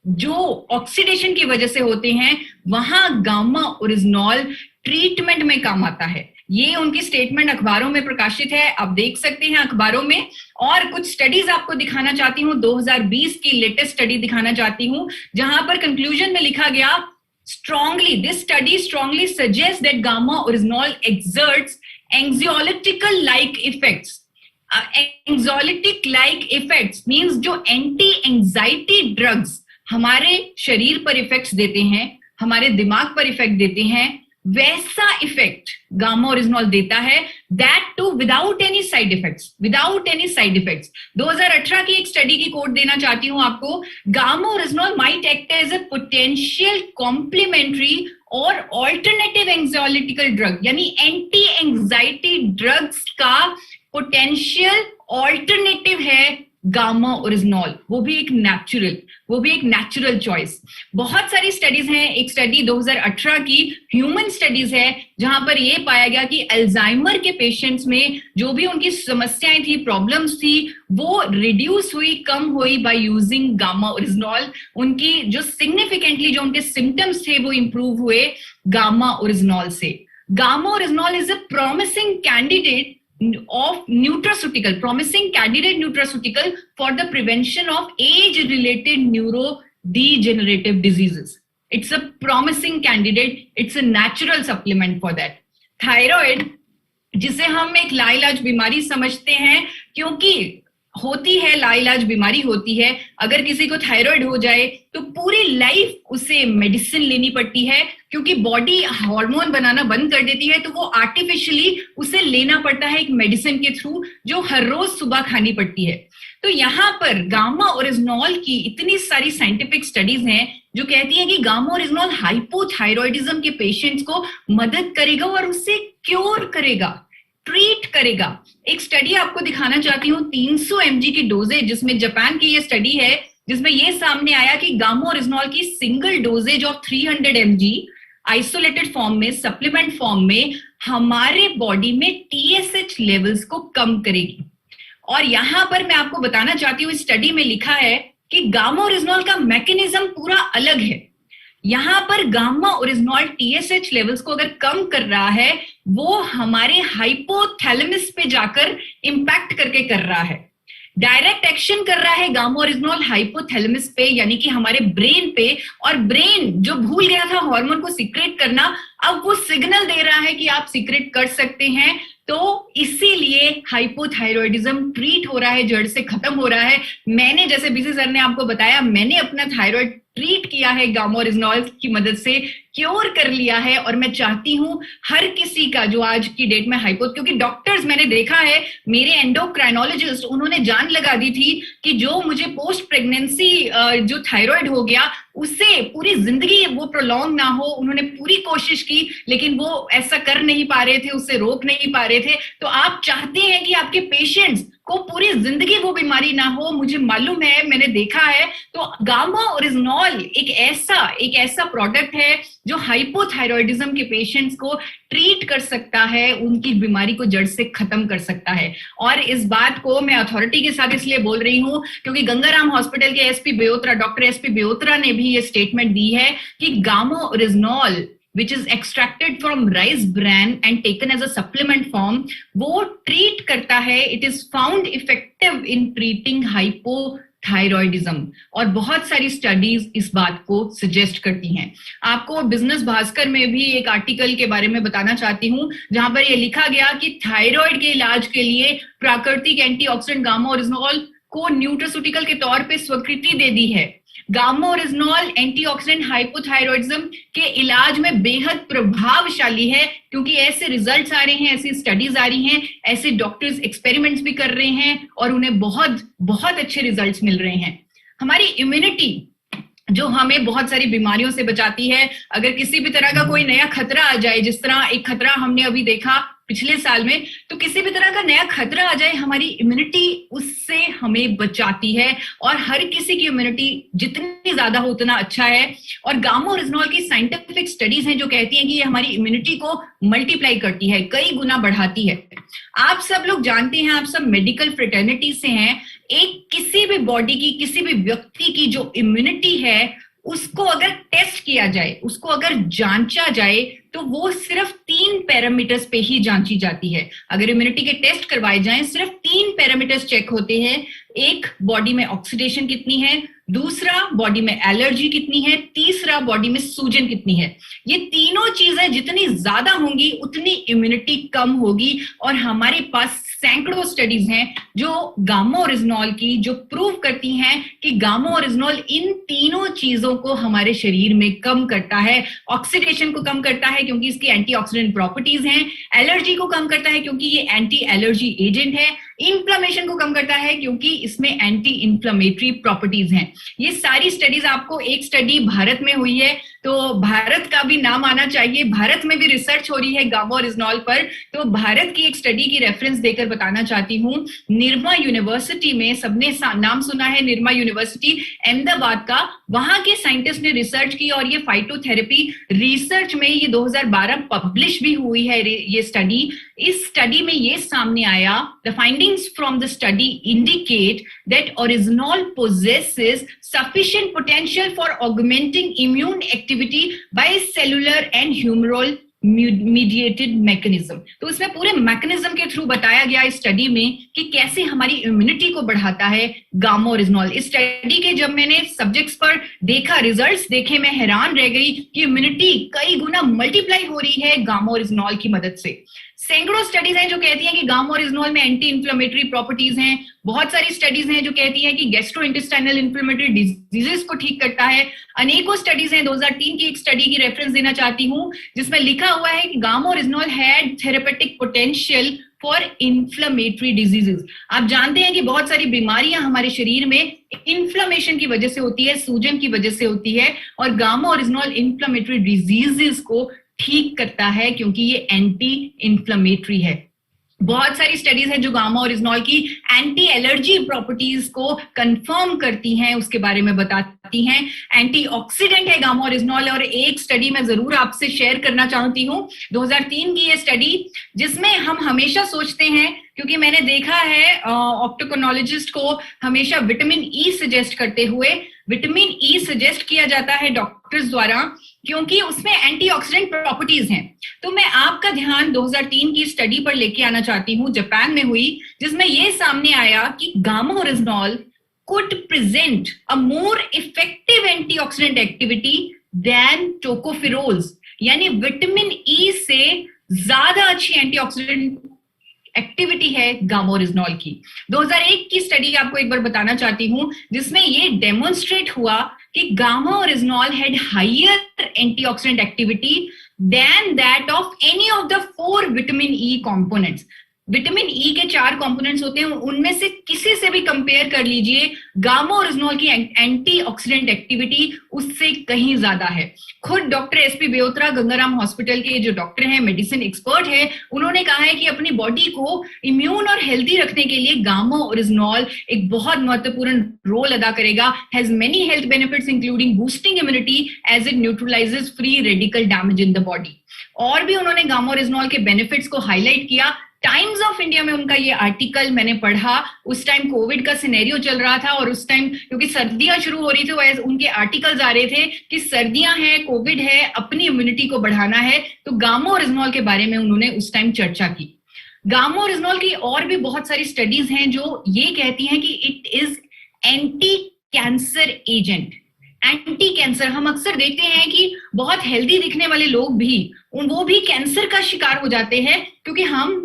D: जो ऑक्सीडेशन की वजह से होते हैं, वहां गामा ओरिजिनॉल ट्रीटमेंट में काम आता है। ये उनकी स्टेटमेंट अखबारों में प्रकाशित है, आप देख सकते हैं अखबारों में। और कुछ स्टडीज आपको दिखाना चाहती हूँ, 2020 की लेटेस्ट स्टडी दिखाना चाहती हूँ, जहां पर कंक्लूजन में लिखा गया, this study strongly suggests that gamma oryzanol exerts anxiolytic-like effects. Anxiolytic-like effects means जो anti-anxiety drugs हमारे शरीर पर इफेक्ट्स देते हैं, हमारे दिमाग पर इफेक्ट देते हैं, वैसा इफेक्ट गामा ओरिजिनॉल देता है, that too without any side effects, without any side effects. 2018 की एक स्टडी की कोट देना चाहती हूं आपको। Gamma oryzanol might act as a potential complementary और ऑल्टरनेटिव एंग्जाइटिकल ड्रग, यानी एंटी एंग्जाइटी ड्रग्स का पोटेंशियल ऑल्टरनेटिव है गामा ओरिजिनॉल, वो भी एक नेचुरल चॉइस। बहुत सारी स्टडीज हैं। एक स्टडी 2018 की ह्यूमन स्टडीज है जहां पर ये पाया गया कि अल्जाइमर के पेशेंट्स में जो भी उनकी समस्याएं थी, प्रॉब्लम्स थी, वो रिड्यूस हुई, कम हुई बाय यूजिंग गामा ओरिजिनॉल। उनकी जो सिग्निफिकेंटली जो उनके सिम्टम्स थे वो इंप्रूव हुए गामा ओरिजिनॉल से। Gamma oryzanol is a promising candidate nutraceutical for the prevention of age-related neurodegenerative diseases. It's a promising candidate. It's a natural supplement for that. Thyroid, जिसे हम एक लाइलाज बीमारी समझते हैं, क्योंकि होती है, लाइलाज बीमारी होती है। अगर किसी को थायराइड हो जाए तो पूरी लाइफ उसे मेडिसिन लेनी पड़ती है, क्योंकि बॉडी हार्मोन बनाना बंद कर देती है, तो वो आर्टिफिशियली उसे लेना पड़ता है एक मेडिसिन के थ्रू, जो हर रोज सुबह खानी पड़ती है। तो यहाँ पर गामा ओरिजिनॉल की इतनी सारी साइंटिफिक स्टडीज हैं जो कहती है कि गामा ओरिजिनॉल हाइपोथायरॉयडिज्म के पेशेंट्स को मदद करेगा और उससे क्योर करेगा, ट्रीट करेगा। एक स्टडी आपको दिखाना चाहती हूँ, 300 mg की डोजेज, जिसमें जापान की ये स्टडी है, जिसमें ये सामने आया कि गामा ओरिजिनॉल की single doses of 300 mg isolated form में, सप्लीमेंट फॉर्म में, हमारे बॉडी में TSH लेवल्स को कम करेगी। और यहां पर मैं आपको बताना चाहती हूँ, इस स्टडी में लिखा है कि गामा ओरिजिनॉल का मैकेनिज्म पूरा अलग है। यहां पर गामा ओरिजिनॉल TSH लेवल्स को अगर कम कर रहा है, वो हमारे हाइपोथैलेमस पे जाकर इंपैक्ट करके कर रहा है, डायरेक्ट एक्शन कर रहा है गामा ओरिजिनॉल हाइपोथैलेमस पे, यानी कि हमारे ब्रेन पे। और ब्रेन जो भूल गया था हार्मोन को सीक्रेट करना, अब वो सिग्नल दे रहा है कि आप सीक्रेट कर सकते हैं। तो इसीलिए हाइपोथायरॉयडिज्म ट्रीट हो रहा है, जड़ से खत्म हो रहा है। मैंने, जैसे बीसी सर ने आपको बताया, मैंने अपना थायराइड ट्रीट किया है गामा ओरिजिनॉल की मदद से, क्योर कर लिया है। और मैं चाहती हूं हर किसी का जो आज की डेट में क्योंकि डॉक्टर्स, मैंने देखा है, मेरे एंडोक्राइनोलॉजिस्ट, उन्होंने जान लगा दी थी कि जो मुझे पोस्ट प्रेगनेंसी जो थायराइड हो गया, उससे पूरी जिंदगी वो प्रोलॉन्ग ना हो। उन्होंने पूरी कोशिश की, लेकिन वो ऐसा कर नहीं पा रहे थे, उससे रोक नहीं पा रहे थे। तो आप चाहते हैं कि आपके पेशेंट्स को पूरी जिंदगी वो बीमारी ना हो, मुझे मालूम है, मैंने देखा है। तो गामा ओरिजिनॉल एक ऐसा प्रोडक्ट है जो हाइपोथायरॉयडिज्म के पेशेंट्स को ट्रीट कर सकता है, उनकी बीमारी को जड़ से खत्म कर सकता है। और इस बात को मैं अथॉरिटी के साथ इसलिए बोल रही हूं क्योंकि गंगाराम हॉस्पिटल के डॉक्टर एसपी बेओत्रा ने भी ये स्टेटमेंट दी है कि gamma original which is extracted from rice bran and taken as a supplement form, वो ट्रीट करता है, it is found effective in treating hypothyroidism। और बहुत सारी स्टडीज इस बात को सजेस्ट करती हैं। आपको बिजनेस भास्कर में भी एक आर्टिकल के बारे में बताना चाहती हूँ, जहां पर ये लिखा गया कि थायराइड के इलाज के लिए प्राकृतिक एंटीऑक्सीडेंट गामा ओरिजिनॉल को न्यूट्रास्यूटिकल के तौर पे स्वीकृति दे दी है। गामा ओरिजिनॉल एंटीऑक्सीडेंट हाइपोथायरॉयडिज्म के इलाज में बेहद प्रभावशाली है, क्योंकि ऐसे रिजल्ट्स आ रहे हैं, ऐसी स्टडीज आ रही हैं, ऐसे डॉक्टर्स एक्सपेरिमेंट्स भी कर रहे हैं और उन्हें बहुत बहुत अच्छे रिजल्ट्स मिल रहे हैं। हमारी इम्यूनिटी जो हमें बहुत सारी बीमारियों से बचाती है, अगर किसी भी तरह का कोई नया खतरा आ जाए, जिस तरह एक खतरा हमने अभी देखा पिछले साल में, तो किसी भी तरह का नया खतरा आ जाए, हमारी इम्यूनिटी उससे हमें बचाती है। और हर किसी की इम्यूनिटी जितनी ज्यादा हो उतना अच्छा है। और गामा ओरिजिनॉल की साइंटिफिक स्टडीज हैं जो कहती हैं कि ये हमारी इम्यूनिटी को मल्टीप्लाई करती है, कई गुना बढ़ाती है। आप सब लोग जानते हैं, आप सब मेडिकल फ्रेटर्निटी से हैं, एक किसी भी बॉडी की, किसी भी व्यक्ति की जो इम्यूनिटी है, उसको अगर टेस्ट किया जाए, उसको अगर जांचा जाए, तो वो सिर्फ 3 पैरामीटर्स पे ही जांची जाती है। अगर इम्यूनिटी के टेस्ट करवाए जाएं, सिर्फ 3 पैरामीटर्स चेक होते हैं। एक, बॉडी में ऑक्सीडेशन कितनी है, दूसरा, बॉडी में एलर्जी कितनी है, तीसरा, बॉडी में सूजन कितनी है। ये तीनों चीजें जितनी ज्यादा होंगी उतनी इम्यूनिटी कम होगी और हमारे पास सैकड़ों स्टडीज हैं जो गामा ओरिजिनॉल की, जो प्रूव करती हैं कि गामा ओरिजिनॉल इन तीनों चीजों को हमारे शरीर में कम करता है। ऑक्सीडेशन को कम करता है क्योंकि इसकी एंटीऑक्सीडेंट प्रॉपर्टीज हैं, एलर्जी को कम करता है क्योंकि ये एंटी एलर्जी एजेंट है, इन्फ्लेमेशन को कम करता है क्योंकि इसमें एंटी इन्फ्लेमेटरी प्रॉपर्टीज हैं। ये सारी स्टडीज आपको, एक स्टडी भारत में हुई है तो भारत का भी नाम आना चाहिए, भारत में भी रिसर्च हो रही है गामा ओरिजिनॉल पर, तो भारत की एक स्टडी की रेफरेंस देकर बताना चाहती हूँ। निर्मा यूनिवर्सिटी में, सबने नाम सुना है निर्मा यूनिवर्सिटी अहमदाबाद का, वहां के साइंटिस्ट ने रिसर्च की और ये फाइटोथेरेपी रिसर्च में ये 2012 पब्लिश भी हुई है ये स्टडी। इस स्टडी में ये सामने आया, the findings from the study indicate that original possesses sufficient potential for augmenting immune activity by cellular and humoral mediated mechanism। तो इसमें पूरे मैकेनिज्म के थ्रू बताया गया इस स्टडी में कि कैसे हमारी इम्यूनिटी को बढ़ाता है गामा ओरिजिनॉल। इस स्टडी के जब मैंने सब्जेक्ट्स पर देखा, रिजल्ट्स देखे, मैं हैरान रह गई कि इम्यूनिटी कई गुना मल्टीप्लाई हो रही है गामा ओरिजिनॉल की मदद से। सैकड़ों स्टडीज हैं जो कहती हैं कि गामा ओरिजिनॉल में एंटी इन्फ्लेमेटरी प्रॉपर्टीज हैं, बहुत सारी स्टडीज हैं जो कहती हैं कि गैस्ट्रोइंटेस्टाइनल इन्फ्लेमेटरी डिजीजेस को ठीक करता है, अनेकों स्टडीज हैं। 2003 की एक स्टडी की रेफरेंस देना चाहती हूं जिसमें लिखा हुआ है कि gamma oryzanol had therapeutic potential for inflammatory diseases. आप जानते हैं कि बहुत सारी बीमारियां हमारे शरीर में इन्फ्लेमेशन की वजह से होती है, सूजन की वजह से होती है, और गामा ओरिजिनॉल इन्फ्लेमेटरी डिजीजेस को ठीक करता है क्योंकि ये एंटी इन्फ्लेमेटरी है। बहुत सारी स्टडीज हैं जो गामा ओरिजिनॉल की एंटी एलर्जी प्रॉपर्टीज को कंफर्म करती हैं, उसके बारे में बताती हैं। एंटीऑक्सीडेंट है गामा ओरिजिनॉल, और एक स्टडी मैं जरूर आपसे शेयर करना चाहती हूँ, 2003 की ये स्टडी, जिसमें हम हमेशा सोचते हैं, क्योंकि मैंने देखा है ऑप्टोकोनोलॉजिस्ट को हमेशा विटामिन ई सजेस्ट करते हुए, विटामिन ई सजेस्ट किया जाता है डॉक्टर्स द्वारा क्योंकि उसमें एंटीऑक्सीडेंट प्रॉपर्टीज हैं। तो मैं आपका ध्यान 2003 की स्टडी पर लेके आना चाहती हूँ, जापान में हुई, जिसमें ये सामने आया कि gamma original could present a more effective antioxidant activity than tocopherols, यानी विटामिन ई से ज्यादा अच्छी एंटीऑक्सीडेंट एक्टिविटी है गामा ओरिजिनॉल की। 2001 की स्टडी आपको एक बार बताना चाहती हूं जिसमें ये डेमोन्स्ट्रेट हुआ कि gamma oryzanol had higher antioxidant activity than that of any of the 4 vitamin E components. Vitamin E के 4 कंपोनेंट्स होते हैं, उनमें से किसी से भी कंपेयर कर लीजिए, गामा ओरिजिनॉल की एंटीऑक्सीडेंट एक्टिविटी उससे कहीं ज्यादा है। खुद डॉक्टर एसपी बेओत्रा गंगाराम हॉस्पिटल के जो डॉक्टर हैं, मेडिसिन एक्सपर्ट है, उन्होंने कहा है कि अपनी बॉडी को इम्यून और हेल्दी रखने के लिए गामा ओरिजिनॉल एक बहुत महत्वपूर्ण रोल अदा करेगा, has many health benefits including boosting immunity as it neutralises free radical damage in the body. और भी उन्होंने गामा ओरिजिनॉल के बेनिफिट्स को हाईलाइट किया। टाइम्स ऑफ इंडिया में उनका ये आर्टिकल मैंने पढ़ा, उस टाइम कोविड का सिनेरियो चल रहा था और उस टाइम क्योंकि सर्दियां शुरू हो रही थी, वैसे उनके आर्टिकल्स आ रहे थे कि सर्दियां हैं, कोविड है, अपनी इम्यूनिटी को बढ़ाना है, तो गामा ओरिजिनॉल के बारे में उन्होंने उस टाइम चर्चा की। गामा ओरिजिनॉल की और भी बहुत सारी स्टडीज हैं जो ये कहती हैं कि it is anti cancer agent. Anti cancer, हम अक्सर देखते हैं कि बहुत हेल्दी दिखने वाले लोग भी वो भी कैंसर का शिकार हो जाते हैं क्योंकि हम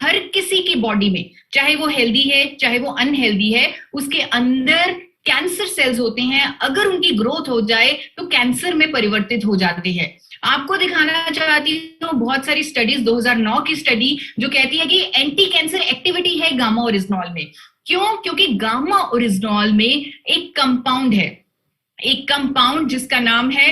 D: हर किसी की बॉडी में, चाहे वो हेल्दी है चाहे वो अनहेल्दी है, उसके अंदर कैंसर सेल्स होते हैं। अगर उनकी ग्रोथ हो जाए तो कैंसर में परिवर्तित हो जाते हैं। आपको दिखाना चाहती हूँ बहुत सारी स्टडीज, 2009 की स्टडी जो कहती है कि एंटी कैंसर एक्टिविटी है गामा ओरिजिनॉल में। क्यों? क्योंकि गामा ओरिजिनॉल में एक कंपाउंड है, एक कंपाउंड जिसका नाम है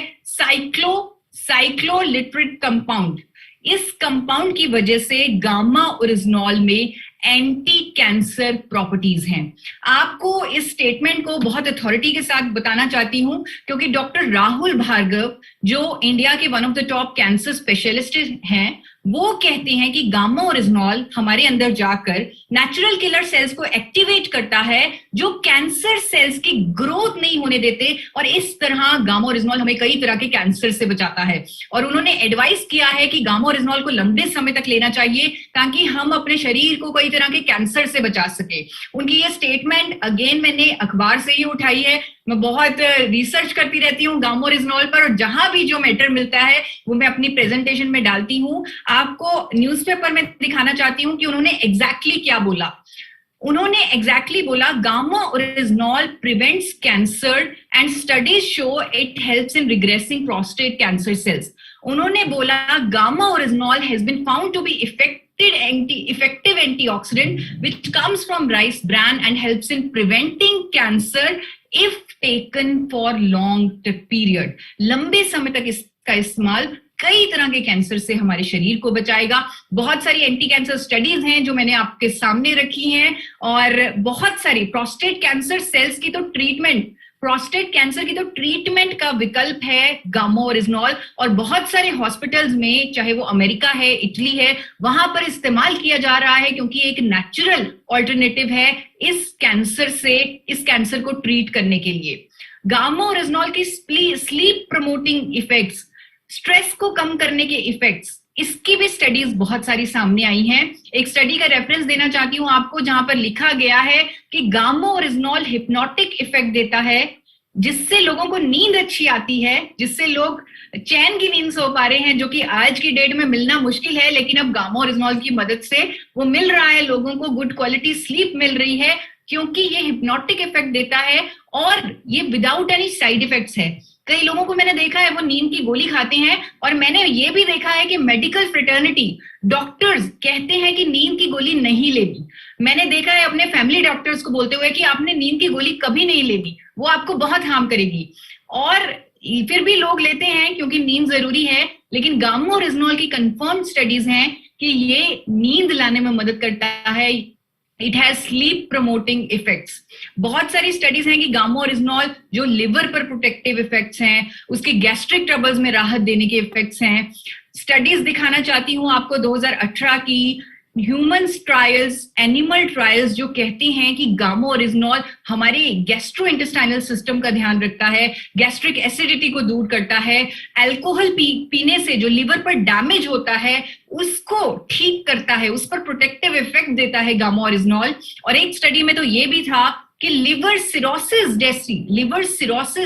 D: साइक्लोलिट्रिक कंपाउंड। इस कंपाउंड की वजह से गामा ओरिजिनॉल में एंटी कैंसर प्रॉपर्टीज हैं। आपको इस स्टेटमेंट को बहुत अथॉरिटी के साथ बताना चाहती हूं क्योंकि डॉक्टर राहुल भार्गव जो इंडिया के one of the top cancer specialist हैं, वो कहते हैं कि गामा ओरिजिनॉल हमारे अंदर जाकर नेचुरल किलर सेल्स को एक्टिवेट करता है जो कैंसर सेल्स की ग्रोथ नहीं होने देते, और इस तरह गामा ओरिजिनॉल हमें कई तरह के कैंसर से बचाता है। और उन्होंने एडवाइस किया है कि गामा ओरिजिनॉल को लंबे समय तक लेना चाहिए ताकि हम अपने शरीर को कई तरह के कैंसर से बचा सके। उनकी ये स्टेटमेंट अगेन मैंने अखबार से ही उठाई है, मैं बहुत रिसर्च करती रहती हूँ गामोरिजनॉल पर, और जहां भी जो मैटर मिलता है वो मैं अपनी प्रेजेंटेशन में डालती हूँ। आपको न्यूज़पेपर में दिखाना चाहती हूँ कि उन्होंने एग्जैक्टली क्या बोला। उन्होंने एग्जैक्टली बोला, gamma oryzanol prevents cancer and studies show it helps in regressing prostate cancer cells. उन्होंने बोला gamma oryzanol has been found to be effective antioxidant which comes from rice bran and helps in preventing cancer if taken for long period। लंबे समय तक इसका इस्तेमाल कई तरह के कैंसर से हमारे शरीर को बचाएगा। बहुत सारी एंटी कैंसर स्टडीज हैं जो मैंने आपके सामने रखी हैं, और बहुत सारी प्रोस्टेट कैंसर सेल्स की तो ट्रीटमेंट, प्रोस्टेट कैंसर की तो ट्रीटमेंट का विकल्प है गामा ओरिजिनॉल, और बहुत सारे हॉस्पिटल्स में, चाहे वो अमेरिका है, इटली है, वहां पर इस्तेमाल किया जा रहा है क्योंकि एक नेचुरल ऑल्टरनेटिव है इस कैंसर से, इस कैंसर को ट्रीट करने के लिए। गामा ओरिजिनॉल की स्लीप प्रमोटिंग इफेक्ट्स, स्ट्रेस को कम करने के इफेक्ट्स, इसकी भी स्टडीज बहुत सारी सामने आई हैं। एक स्टडी का रेफरेंस देना चाहती हूं आपको, जहां पर लिखा गया है कि गामा ओरिजिनॉल हिप्नोटिक इफेक्ट देता है, जिससे लोगों को नींद अच्छी आती है, जिससे लोग चैन की नींद सो पा रहे हैं, जो कि आज की डेट में मिलना मुश्किल है, लेकिन अब गामा ओरिजिनॉल की मदद से वो मिल रहा है। लोगों को गुड क्वालिटी स्लीप मिल रही है क्योंकि ये हिप्नोटिक इफेक्ट देता है और ये विदाउट एनी साइड इफेक्ट्स है। कई लोगों को मैंने देखा है वो नींद की गोली खाते हैं, और मैंने ये भी देखा है कि मेडिकल फ्रेटर्निटी डॉक्टर्स कहते हैं कि नींद की गोली नहीं लेनी। मैंने देखा है अपने फैमिली डॉक्टर्स को बोलते हुए कि आपने नींद की गोली कभी नहीं लेनी, वो आपको बहुत हार्म करेगी, और फिर भी लोग लेते हैं क्योंकि नींद जरूरी है। लेकिन गामा ओरिजिनॉल की कंफर्म स्टडीज हैं कि ये नींद लाने में मदद करता है, it has sleep promoting effects. बहुत सारी स्टडीज हैं कि गामा ओरिजिनॉल जो लिवर पर प्रोटेक्टिव इफेक्ट्स हैं, उसके गैस्ट्रिक ट्रबल्स में राहत देने के इफेक्ट्स हैं। स्टडीज दिखाना चाहती हूँ आपको 2018 की ह्यूमन्स ट्रायल्स, एनिमल ट्रायल्स, जो कहती हैं कि गामा ओरिजिनॉल हमारे गैस्ट्रोइंटेस्टाइनल सिस्टम का ध्यान रखता है, गैस्ट्रिक एसिडिटी को दूर करता है, अल्कोहल पीने से जो लिवर पर डैमेज होता है उसको ठीक करता है, उस पर प्रोटेक्टिव इफेक्ट देता है गामा ओरिजिनॉल। और एक स्टडी में तो ये भी था कि लिवर सिरोसिस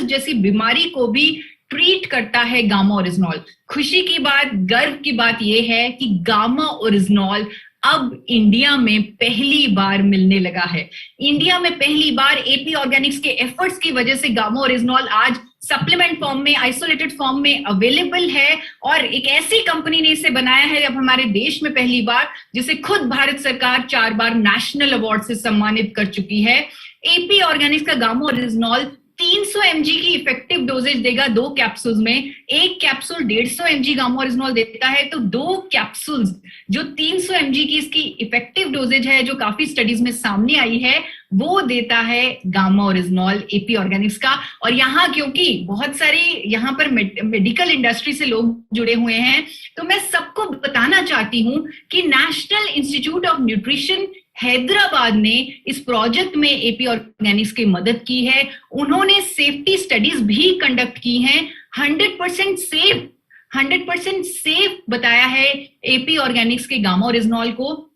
D: जैसी बीमारी को भी ट्रीट करता है गामा ओरिजिनॉल। खुशी की बात, गर्व की बात यह है कि गामा ओरिजिनॉल अब इंडिया में पहली बार मिलने लगा है। इंडिया में पहली बार एपी ऑर्गेनिक्स के एफर्ट्स की वजह से गामा ओरिजिनॉल आज सप्लीमेंट फॉर्म में, आइसोलेटेड फॉर्म में अवेलेबल है, और एक ऐसी कंपनी ने इसे बनाया है अब हमारे देश में पहली बार, जिसे खुद भारत सरकार 4 बार नेशनल अवार्ड से सम्मानित कर चुकी है। एपी ऑर्गेनिक्स का गामा ओरिजिनॉल 300 mg की इफेक्टिव डोजेज देगा 2 कैप्सूल्स में। एक कैप्सूल 150 mg गामा ओरिजिनॉल देता है, तो 2 कैप्सूल्स जो 300 mg की इसकी इफेक्टिव डोजेज है, जो काफी स्टडीज में सामने आई है, वो देता है गामा ओरिजिनॉल एपी ऑर्गेनिक्स का। और यहाँ क्योंकि बहुत सारी यहाँ पर मेडिकल इंडस्ट्री से लोग जुड़े हुए हैं, तो मैं सबको बताना चाहती हूँ कि national institute of nutrition Hyderabad ने इस प्रोजेक्ट में एपी ऑर्गेनिक्स की मदद की है। उन्होंने सेफ्टी स्टडीज भी कंडक्ट की हैं। 100% सेफ बताया है एपी ऑर्गेनिक्स के गामा ओरिजिनॉल को।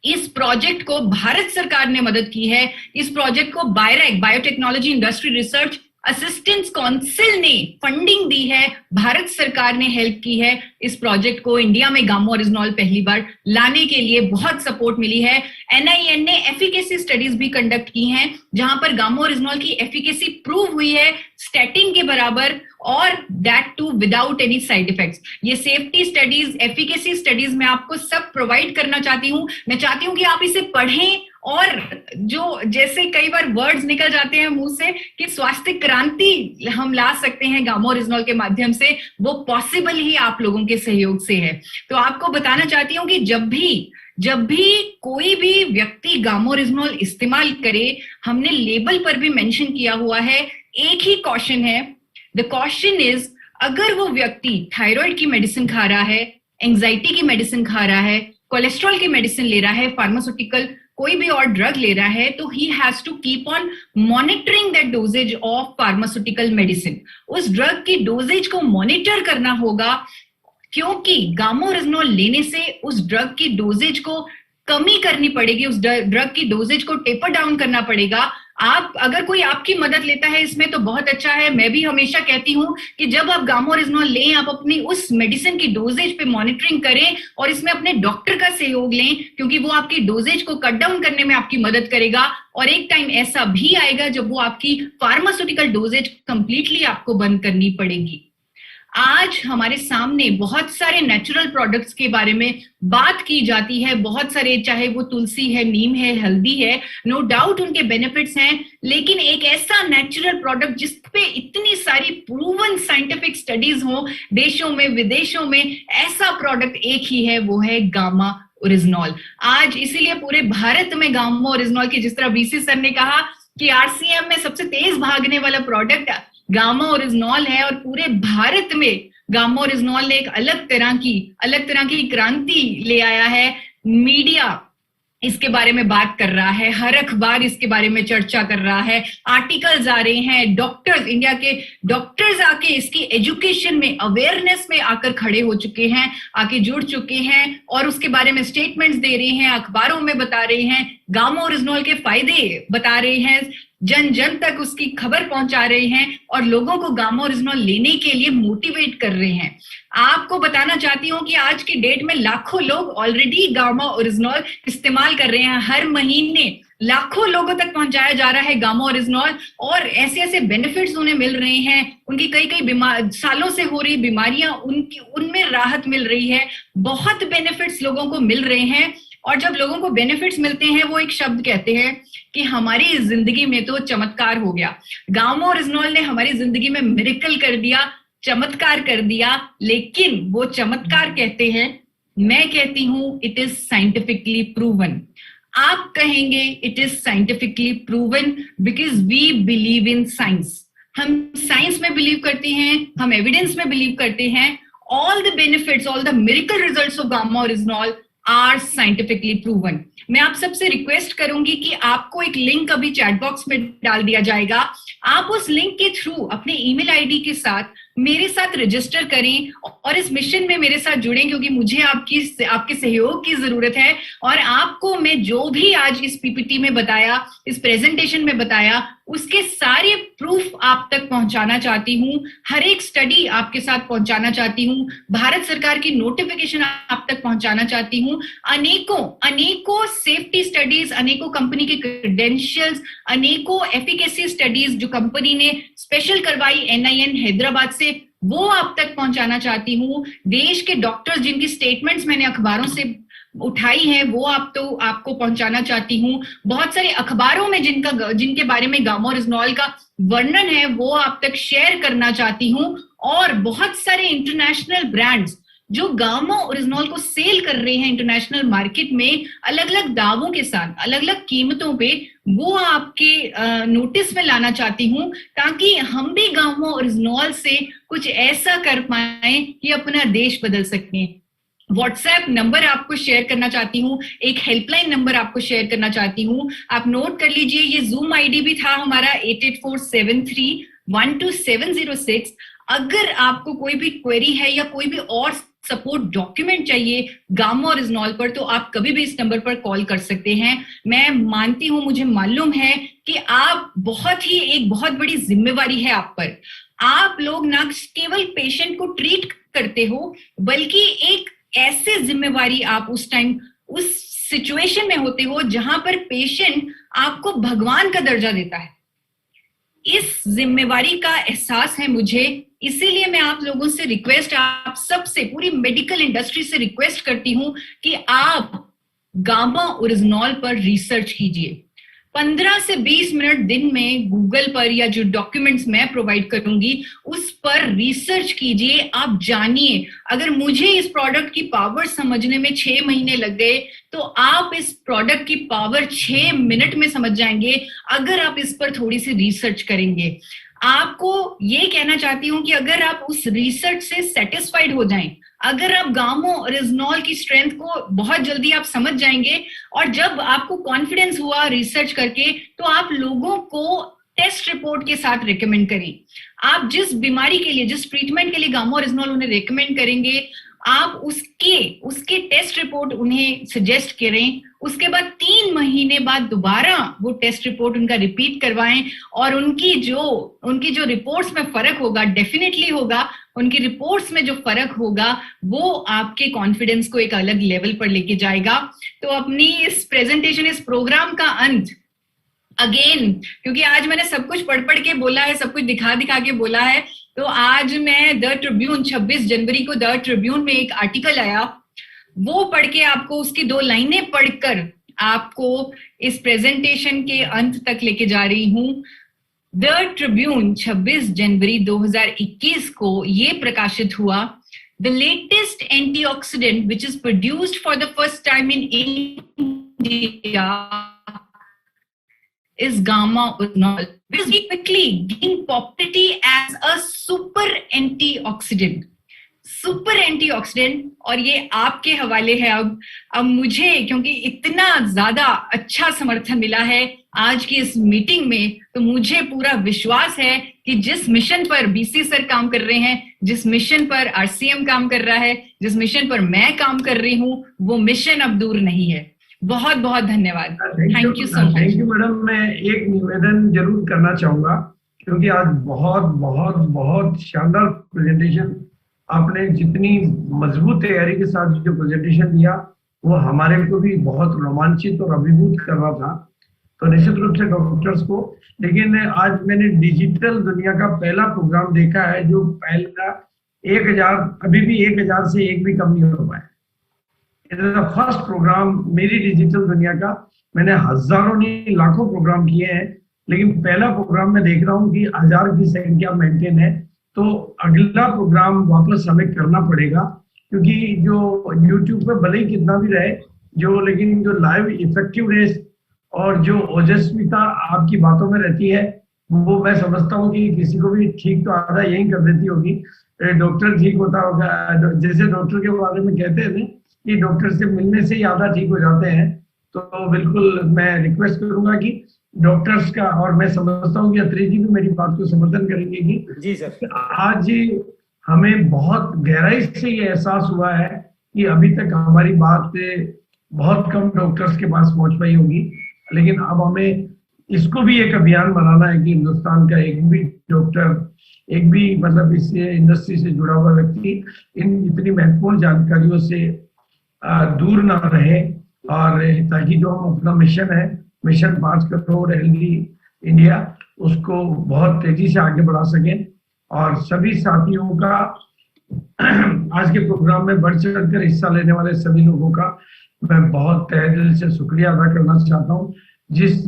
D: इस प्रोजेक्ट को भारत सरकार ने मदद की है। इस प्रोजेक्ट को BIRAC, biotechnology industry research assistance council ने फंडिंग दी है, भारत सरकार ने हेल्प की है। इस प्रोजेक्ट को इंडिया में गामा ओरिजिनॉल पहली बार लाने के लिए बहुत सपोर्ट मिली है। NIN ने एफिकेसी स्टडीज भी कंडक्ट की हैं, जहां पर गामा ओरिजिनॉल की एफिकेसी प्रूव हुई है स्टैटिन के बराबर, और that too without any side effects. ये सेफ्टी स्टडीज, एफिकेसी स्टडीज मैं आपको सब प्रोवाइड करना चाहती हूँ। मैं चाहती हूँ कि आप इसे पढ़ें, और जो जैसे कई बार वर्ड्स निकल जाते हैं मुंह से कि स्वास्थ्य क्रांति हम ला सकते हैं गामा ओरिजिनॉल के माध्यम से, वो पॉसिबल ही आप लोगों के सहयोग से है। तो आपको बताना चाहती हूँ कि जब भी कोई भी व्यक्ति गामा ओरिजिनॉल इस्तेमाल करे, हमने लेबल पर भी मेंशन किया हुआ है, एक ही कॉशन है। द कॉशन इज, अगर वो व्यक्ति थायराइड की मेडिसिन खा रहा है, एंजाइटी की मेडिसिन खा रहा है, कोलेस्ट्रॉल की मेडिसिन ले रहा है, फार्मास्यूटिकल कोई भी और ड्रग ले रहा है, तो he has to keep on monitoring that doses of pharmaceutical medicine. उस ड्रग की डोजेज को मॉनिटर करना होगा, क्योंकि गामा ओरिजिनॉल लेने से उस ड्रग की डोजेज को कमी करनी पड़ेगी, उस ड्रग की डोजेज को टेपर डाउन करना पड़ेगा। आप अगर कोई आपकी मदद लेता है इसमें तो बहुत अच्छा है। मैं भी हमेशा कहती हूँ कि जब आप गामा ओरिजिनॉल लें, आप अपनी उस मेडिसिन की डोजेज पे मॉनिटरिंग करें और इसमें अपने डॉक्टर का सहयोग लें, क्योंकि वो आपकी डोजेज को कट डाउन करने में आपकी मदद करेगा। और एक टाइम ऐसा भी आएगा जब वो आपकी फार्मास्यूटिकल डोजेज कंप्लीटली आपको बंद करनी पड़ेगी। आज हमारे सामने बहुत सारे नेचुरल प्रोडक्ट्स के बारे में बात की जाती है, बहुत सारे, चाहे वो तुलसी है, नीम है, हल्दी है, नो डाउट उनके बेनिफिट्स हैं, लेकिन एक ऐसा नेचुरल प्रोडक्ट जिस पे इतनी सारी प्रूवन साइंटिफिक स्टडीज हो देशों में विदेशों में, ऐसा प्रोडक्ट एक ही है, वो है गामा ओरिजिनॉल। आज इसीलिए पूरे भारत में गामा ओरिजिनॉल की, जिस तरह बीसी सर ने कहा कि आरसीएम में सबसे तेज भागने वाला प्रोडक्ट गामा ओरिजिनॉल है, और पूरे भारत में गामा ओरिजिनॉल ने एक अलग तरह की क्रांति ले आया है। मीडिया इसके बारे में बात कर रहा है, हर अखबार इसके बारे में चर्चा कर रहा है, आर्टिकल्स आ रहे हैं, डॉक्टर्स, इंडिया के डॉक्टर्स आके इसकी एजुकेशन में, अवेयरनेस में आकर खड़े हो चुके हैं, आके जुड़ चुके हैं और उसके बारे में स्टेटमेंट्स दे रहे हैं, अखबारों में बता रहे हैं, गामा ओरिजिनॉल के फायदे बता रहे हैं, जन जन तक उसकी खबर पहुंचा रहे हैं और लोगों को गामा ओरिजिनॉल लेने के लिए मोटिवेट कर रहे हैं। आपको बताना चाहती हूँ कि आज की डेट में लाखों लोग ऑलरेडी गामा ओरिजिनॉल इस्तेमाल कर रहे हैं। हर महीने लाखों लोगों तक पहुंचाया जा रहा है गामा ओरिजिनॉल, और ऐसे ऐसे बेनिफिट्स उन्हें मिल रहे हैं। उनकी कई सालों से हो रही बीमारियां, उनमें राहत मिल रही है। बहुत बेनिफिट्स लोगों को मिल रहे हैं, और जब लोगों को बेनिफिट्स मिलते हैं, वो एक शब्द कहते हैं कि हमारी जिंदगी में तो चमत्कार हो गया। गामा ओरिजिनॉल ने हमारी जिंदगी में मिरेकल कर दिया, चमत्कार कर दिया। लेकिन वो चमत्कार कहते हैं, मैं कहती हूं इट इज साइंटिफिकली प्रूवन। आप कहेंगे it is scientifically proven because we believe in science. हम साइंस में बिलीव करते हैं, हम एविडेंस में बिलीव करते हैं। All the benefits, all the miracle results of gamma oryzanol are scientifically proven. मैं आप सबसे रिक्वेस्ट करूंगी कि आपको एक लिंक अभी चैट बॉक्स में डाल दिया जाएगा। आप उस लिंक के थ्रू अपने ईमेल आईडी के साथ मेरे साथ रजिस्टर करें और इस मिशन में मेरे साथ जुड़ें, क्योंकि मुझे आपके सहयोग की जरूरत है। और आपको मैं जो भी आज इस पीपीटी में बताया, इस प्रेजेंटेशन में बताया, उसके सारे प्रूफ आप तक पहुंचाना चाहती हूँ। हर एक स्टडी आपके साथ पहुंचाना चाहती हूँ। भारत सरकार की नोटिफिकेशन आप तक पहुंचाना चाहती हूँ। अनेकों सेफ्टी स्टडीज, अनेकों कंपनी के क्रेडेंशियल्स, अनेकों एफिकेसी स्टडीज जो कंपनी ने स्पेशल करवाई NIN हैदराबाद से, वो आप तक पहुंचाना चाहती हूँ। देश के डॉक्टर्स जिनकी स्टेटमेंट्स मैंने अखबारों से उठाई है, वो आपको पहुंचाना चाहती हूँ। बहुत सारे अखबारों में जिनके बारे में गामा ओरिजिनॉल का वर्णन है, वो आप तक शेयर करना चाहती हूँ। और बहुत सारे इंटरनेशनल ब्रांड्स जो गामा ओरिजिनॉल को सेल कर रहे हैं इंटरनेशनल मार्केट में, अलग अलग दावों के साथ, अलग अलग कीमतों पे, वो आपके नोटिस में लाना चाहती हूँ, ताकि हम भी गामा ओरिजिनॉल से कुछ ऐसा कर पाए कि अपना देश बदल सकें। व्हाट्सएप नंबर आपको शेयर करना चाहती हूँ, एक हेल्पलाइन नंबर आपको शेयर करना चाहती हूँ। आप नोट कर लीजिए, ये जूम आईडी भी था हमारा 8847312706। अगर आपको कोई भी क्वेरी है या कोई भी और सपोर्ट डॉक्यूमेंट चाहिए गामा ओरिजिनॉल पर, तो आप कभी भी इस नंबर पर कॉल कर सकते हैं। मैं मानती हूं, मुझे मालूम है कि आप एक बहुत बड़ी जिम्मेवारी है आप पर। आप लोग ना केवल पेशेंट को ट्रीट करते हो, बल्कि एक ऐसे जिम्मेवारी आप उस टाइम उस सिचुएशन में होते हो जहां पर पेशेंट आपको भगवान का दर्जा देता है। इस जिम्मेवारी का एहसास है मुझे, इसीलिए मैं आप लोगों से रिक्वेस्ट, आप सबसे, पूरी मेडिकल इंडस्ट्री से रिक्वेस्ट करती हूं कि आप गामा ओरिजिनॉल पर रिसर्च कीजिए। 15 से 20 मिनट दिन में गूगल पर या जो डॉक्यूमेंट्स मैं प्रोवाइड करूंगी उस पर रिसर्च कीजिए। आप जानिए, अगर मुझे इस प्रोडक्ट की पावर समझने में 6 महीने लग गए, तो आप इस प्रोडक्ट की पावर 6 मिनट में समझ जाएंगे, अगर आप इस पर थोड़ी सी रिसर्च करेंगे। आपको ये कहना चाहती हूँ कि अगर आप उस रिसर्च से सेटिस्फाइड हो जाएं, अगर आप गामा ओरिजिनॉल की स्ट्रेंथ को बहुत जल्दी आप समझ जाएंगे, और जब आपको कॉन्फिडेंस हुआ रिसर्च करके, तो आप लोगों को टेस्ट रिपोर्ट के साथ रिकमेंड करें। आप जिस बीमारी के लिए, जिस ट्रीटमेंट के लिए गामा ओरिजिनॉल उन्हें रिकमेंड करेंगे, आप उसके टेस्ट रिपोर्ट उन्हें सजेस्ट करें, उसके बाद 3 महीने बाद दोबारा वो टेस्ट रिपोर्ट उनका रिपीट करवाएं, और उनकी जो रिपोर्ट्स में फर्क होगा, डेफिनेटली होगा, उनकी रिपोर्ट्स में जो फर्क होगा वो आपके कॉन्फिडेंस को एक अलग लेवल पर लेके जाएगा। तो अपनी इस प्रेजेंटेशन, इस प्रोग्राम का अंत अगेन, क्योंकि आज मैंने सब कुछ पढ़ के बोला है, सब कुछ दिखा के बोला है, तो आज मैं द ट्रिब्यून 26 जनवरी को द ट्रिब्यून में एक आर्टिकल आया, वो पढ़ के आपको उसकी 2 लाइनें पढ़कर आपको इस प्रेजेंटेशन के अंत तक लेके जा रही हूं। द ट्रिब्यून 26 जनवरी 2021 को ये प्रकाशित हुआ, the latest antioxidant which is produced for the first time in India is gamma oxynol, which is quickly gain popularity as a super antioxidant. Super antioxidant, और ये आपके हवाले है अब मुझे, क्योंकि इतना ज्यादा अच्छा समर्थन मिला है आज की इस मीटिंग में, तो मुझे पूरा विश्वास है कि जिस मिशन पर बीसी सर काम कर रहे हैं, जिस मिशन पर आरसीएम काम कर रहा है, जिस मिशन पर मैं काम कर रही हूँ, वो मिशन अब दूर नहीं है। बहुत बहुत धन्यवाद। Thank you so much.
C: Thank you madam. मैं एक निवेदन जरूर करना चाहूंगा, क्योंकि आज बहुत बहुत बहुत शानदार प्रेजेंटेशन आपने, जितनी मजबूत तैयारी के साथ जो प्रेजेंटेशन दिया वो हमारे को भी बहुत रोमांचित और अभिभूत कर रहा था। तो निश्चित रूप से डॉक्टर्स को, लेकिन आज मैंने डिजिटल दुनिया का पहला प्रोग्राम देखा है जो पहला 1000, अभी भी 1000 से एक भी कम नहीं हो पाया। It is the first programme मेरी डिजिटल दुनिया का। मैंने हजारों नहीं लाखों प्रोग्राम किए हैं, लेकिन पहला प्रोग्राम मैं देख रहा हूँ कि 1000 की संख्या मेंटेन है। तो अगला प्रोग्राम वापस हमें करना पड़ेगा, क्योंकि जो यूट्यूब पे भले ही कितना भी रहे जो, लेकिन जो लाइव इफेक्टिवनेस और जो ओजस्विता आपकी बातों में रहती है, वो मैं समझता हूँ कि किसी को भी ठीक तो आधा यही कर देती होगी। डॉक्टर ठीक होता होगा, जैसे डॉक्टर के बारे में कहते हैं कि डॉक्टर से मिलने से ही आधा ठीक हो जाते हैं। तो बिल्कुल मैं रिक्वेस्ट करूंगा कि डॉक्टर्स का, और मैं समझता हूँ कि अत्री जी भी मेरी बात को समर्थन करेंगे कि
B: जी सर,
C: आज हमें बहुत गहराई से ये एहसास हुआ है कि अभी तक हमारी बात बहुत कम डॉक्टर्स के पास पहुंच पाई होगी, लेकिन अब हमें इसको भी एक अभियान बनाना है कि हिंदुस्तान का एक भी डॉक्टर, एक भी मतलब इस इंडस्ट्री से जुड़ा हुआ व्यक्ति इन इतनी महत्वपूर्ण जानकारियों से दूर ना रहे, और ताकि जो हम अपना मिशन है, मिशन 5 करोड़ हेल्दी इंडिया, उसको बहुत तेजी से आगे बढ़ा सकें। और सभी साथियों का आज के प्रोग्राम में बढ़ चढ़कर हिस्सा लेने वाले सभी लोगों का मैं बहुत तहे दिल से शुक्रिया अदा करना चाहता हूँ। जिस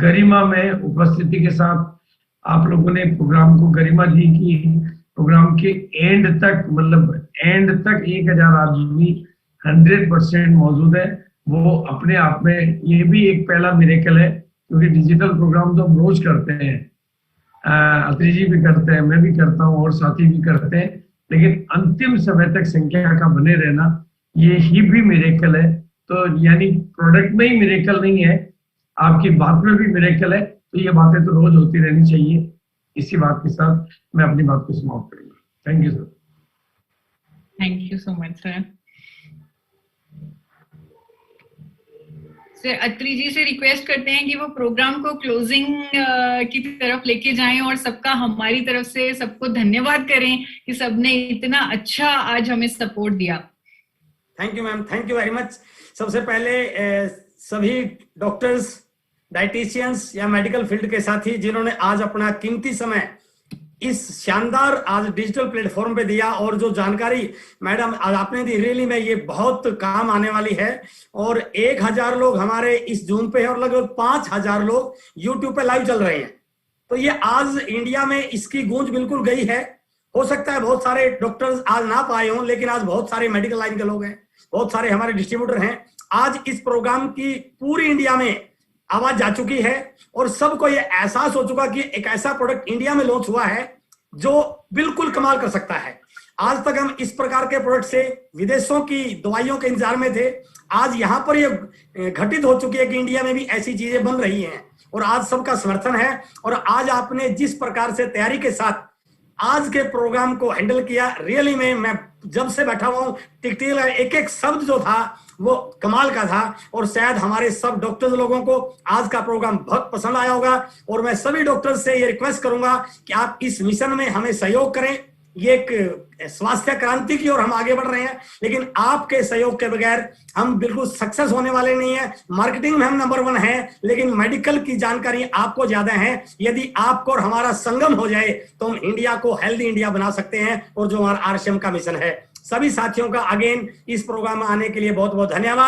C: गरिमा में उपस्थिति के साथ आप लोगों ने प्रोग्राम को गरिमा दी कि प्रोग्राम के एंड तक, मतलब एंड तक 1000 आदमी 100% मौजूद है, वो अपने आप में ये भी एक पहला मिरेकल है, क्योंकि डिजिटल प्रोग्राम तो हम रोज करते हैं, अत्री जी भी करते हैं, मैं भी करता हूँ और साथी भी करते हैं, लेकिन अंतिम समय तक संख्या का बने रहना ये ही भी मिरेकल है। तो यानी प्रोडक्ट में ही मिरेकल नहीं है, आपकी बात में भी मिरेकल है। तो ये बातें तो रोज होती रहनी चाहिए। इसी बात के साथ मैं अपनी बात को समाप्त करूंगा। Thank you sir.
D: Thank you so much sir. Sir Atri ji से रिक्वेस्ट करते हैं कि वो प्रोग्राम को क्लोजिंग की तरफ लेके जाएं, और सबका हमारी तरफ से सबको धन्यवाद करें कि सबने इतना अच्छा आज हमें सपोर्ट दिया।
B: Thank you ma'am, thank you very much. सबसे पहले सभी डॉक्टर्स, डाइटिशियंस या मेडिकल फील्ड के साथी जिन्होंने आज अपना कीमती समय इस शानदार आज डिजिटल प्लेटफॉर्म पे दिया, और जो जानकारी मैडम आज आपने दी, रियली में ये बहुत काम आने वाली है। और 1000 लोग हमारे इस जूम पे है और लगभग 5000 लोग यूट्यूब पे लाइव चल रहे हैं। तो ये आज इंडिया में इसकी गूंज बिल्कुल गई है। हो सकता है बहुत सारे डॉक्टर्स आज ना पाए हों, लेकिन आज बहुत सारे मेडिकल लाइन के लोग हैं, बहुत सारे हमारे डिस्ट्रीब्यूटर हैं। आज इस प्रोग्राम की पूरी इंडिया में आवाज जा चुकी है और सबको ये एहसास हो चुका कि एक ऐसा प्रोडक्ट इंडिया में लॉन्च हुआ है जो बिल्कुल कमाल कर सकता है। आज तक हम इस प्रकार के प्रोडक्ट से विदेशों की दवाइयों के इंतजार में थे, आज यहां पर ये घटित हो चुकी है कि इंडिया में भी ऐसी चीजें बन रही हैं, और आज सबका समर्थन है। और आज आपने जिस प्रकार से तैयारी के साथ आज के प्रोग्राम को हैंडल किया। रियली में मैं जब से बैठा हुआ हूं, टिकटिक एक एक शब्द जो था वो कमाल का था, और शायद हमारे सब डॉक्टर्स लोगों को आज का प्रोग्राम बहुत पसंद आया होगा। और मैं सभी डॉक्टर्स से ये रिक्वेस्ट करूंगा कि आप इस मिशन में हमें सहयोग करें। ये एक स्वास्थ्य क्रांति की ओर हम आगे बढ़ रहे हैं, लेकिन आपके सहयोग के बगैर हम बिल्कुल सक्सेस होने वाले नहीं है। मार्केटिंग में हम नंबर 1 हैं, लेकिन मेडिकल की जानकारी आपको ज्यादा है। यदि आपको और हमारा संगम हो जाए तो हम इंडिया को हेल्दी इंडिया बना सकते हैं, और जो हमारा आरसीएम का मिशन है। सभी साथियों का अगेन इस प्रोग्राम में आने के लिए बहुत बहुत धन्यवाद।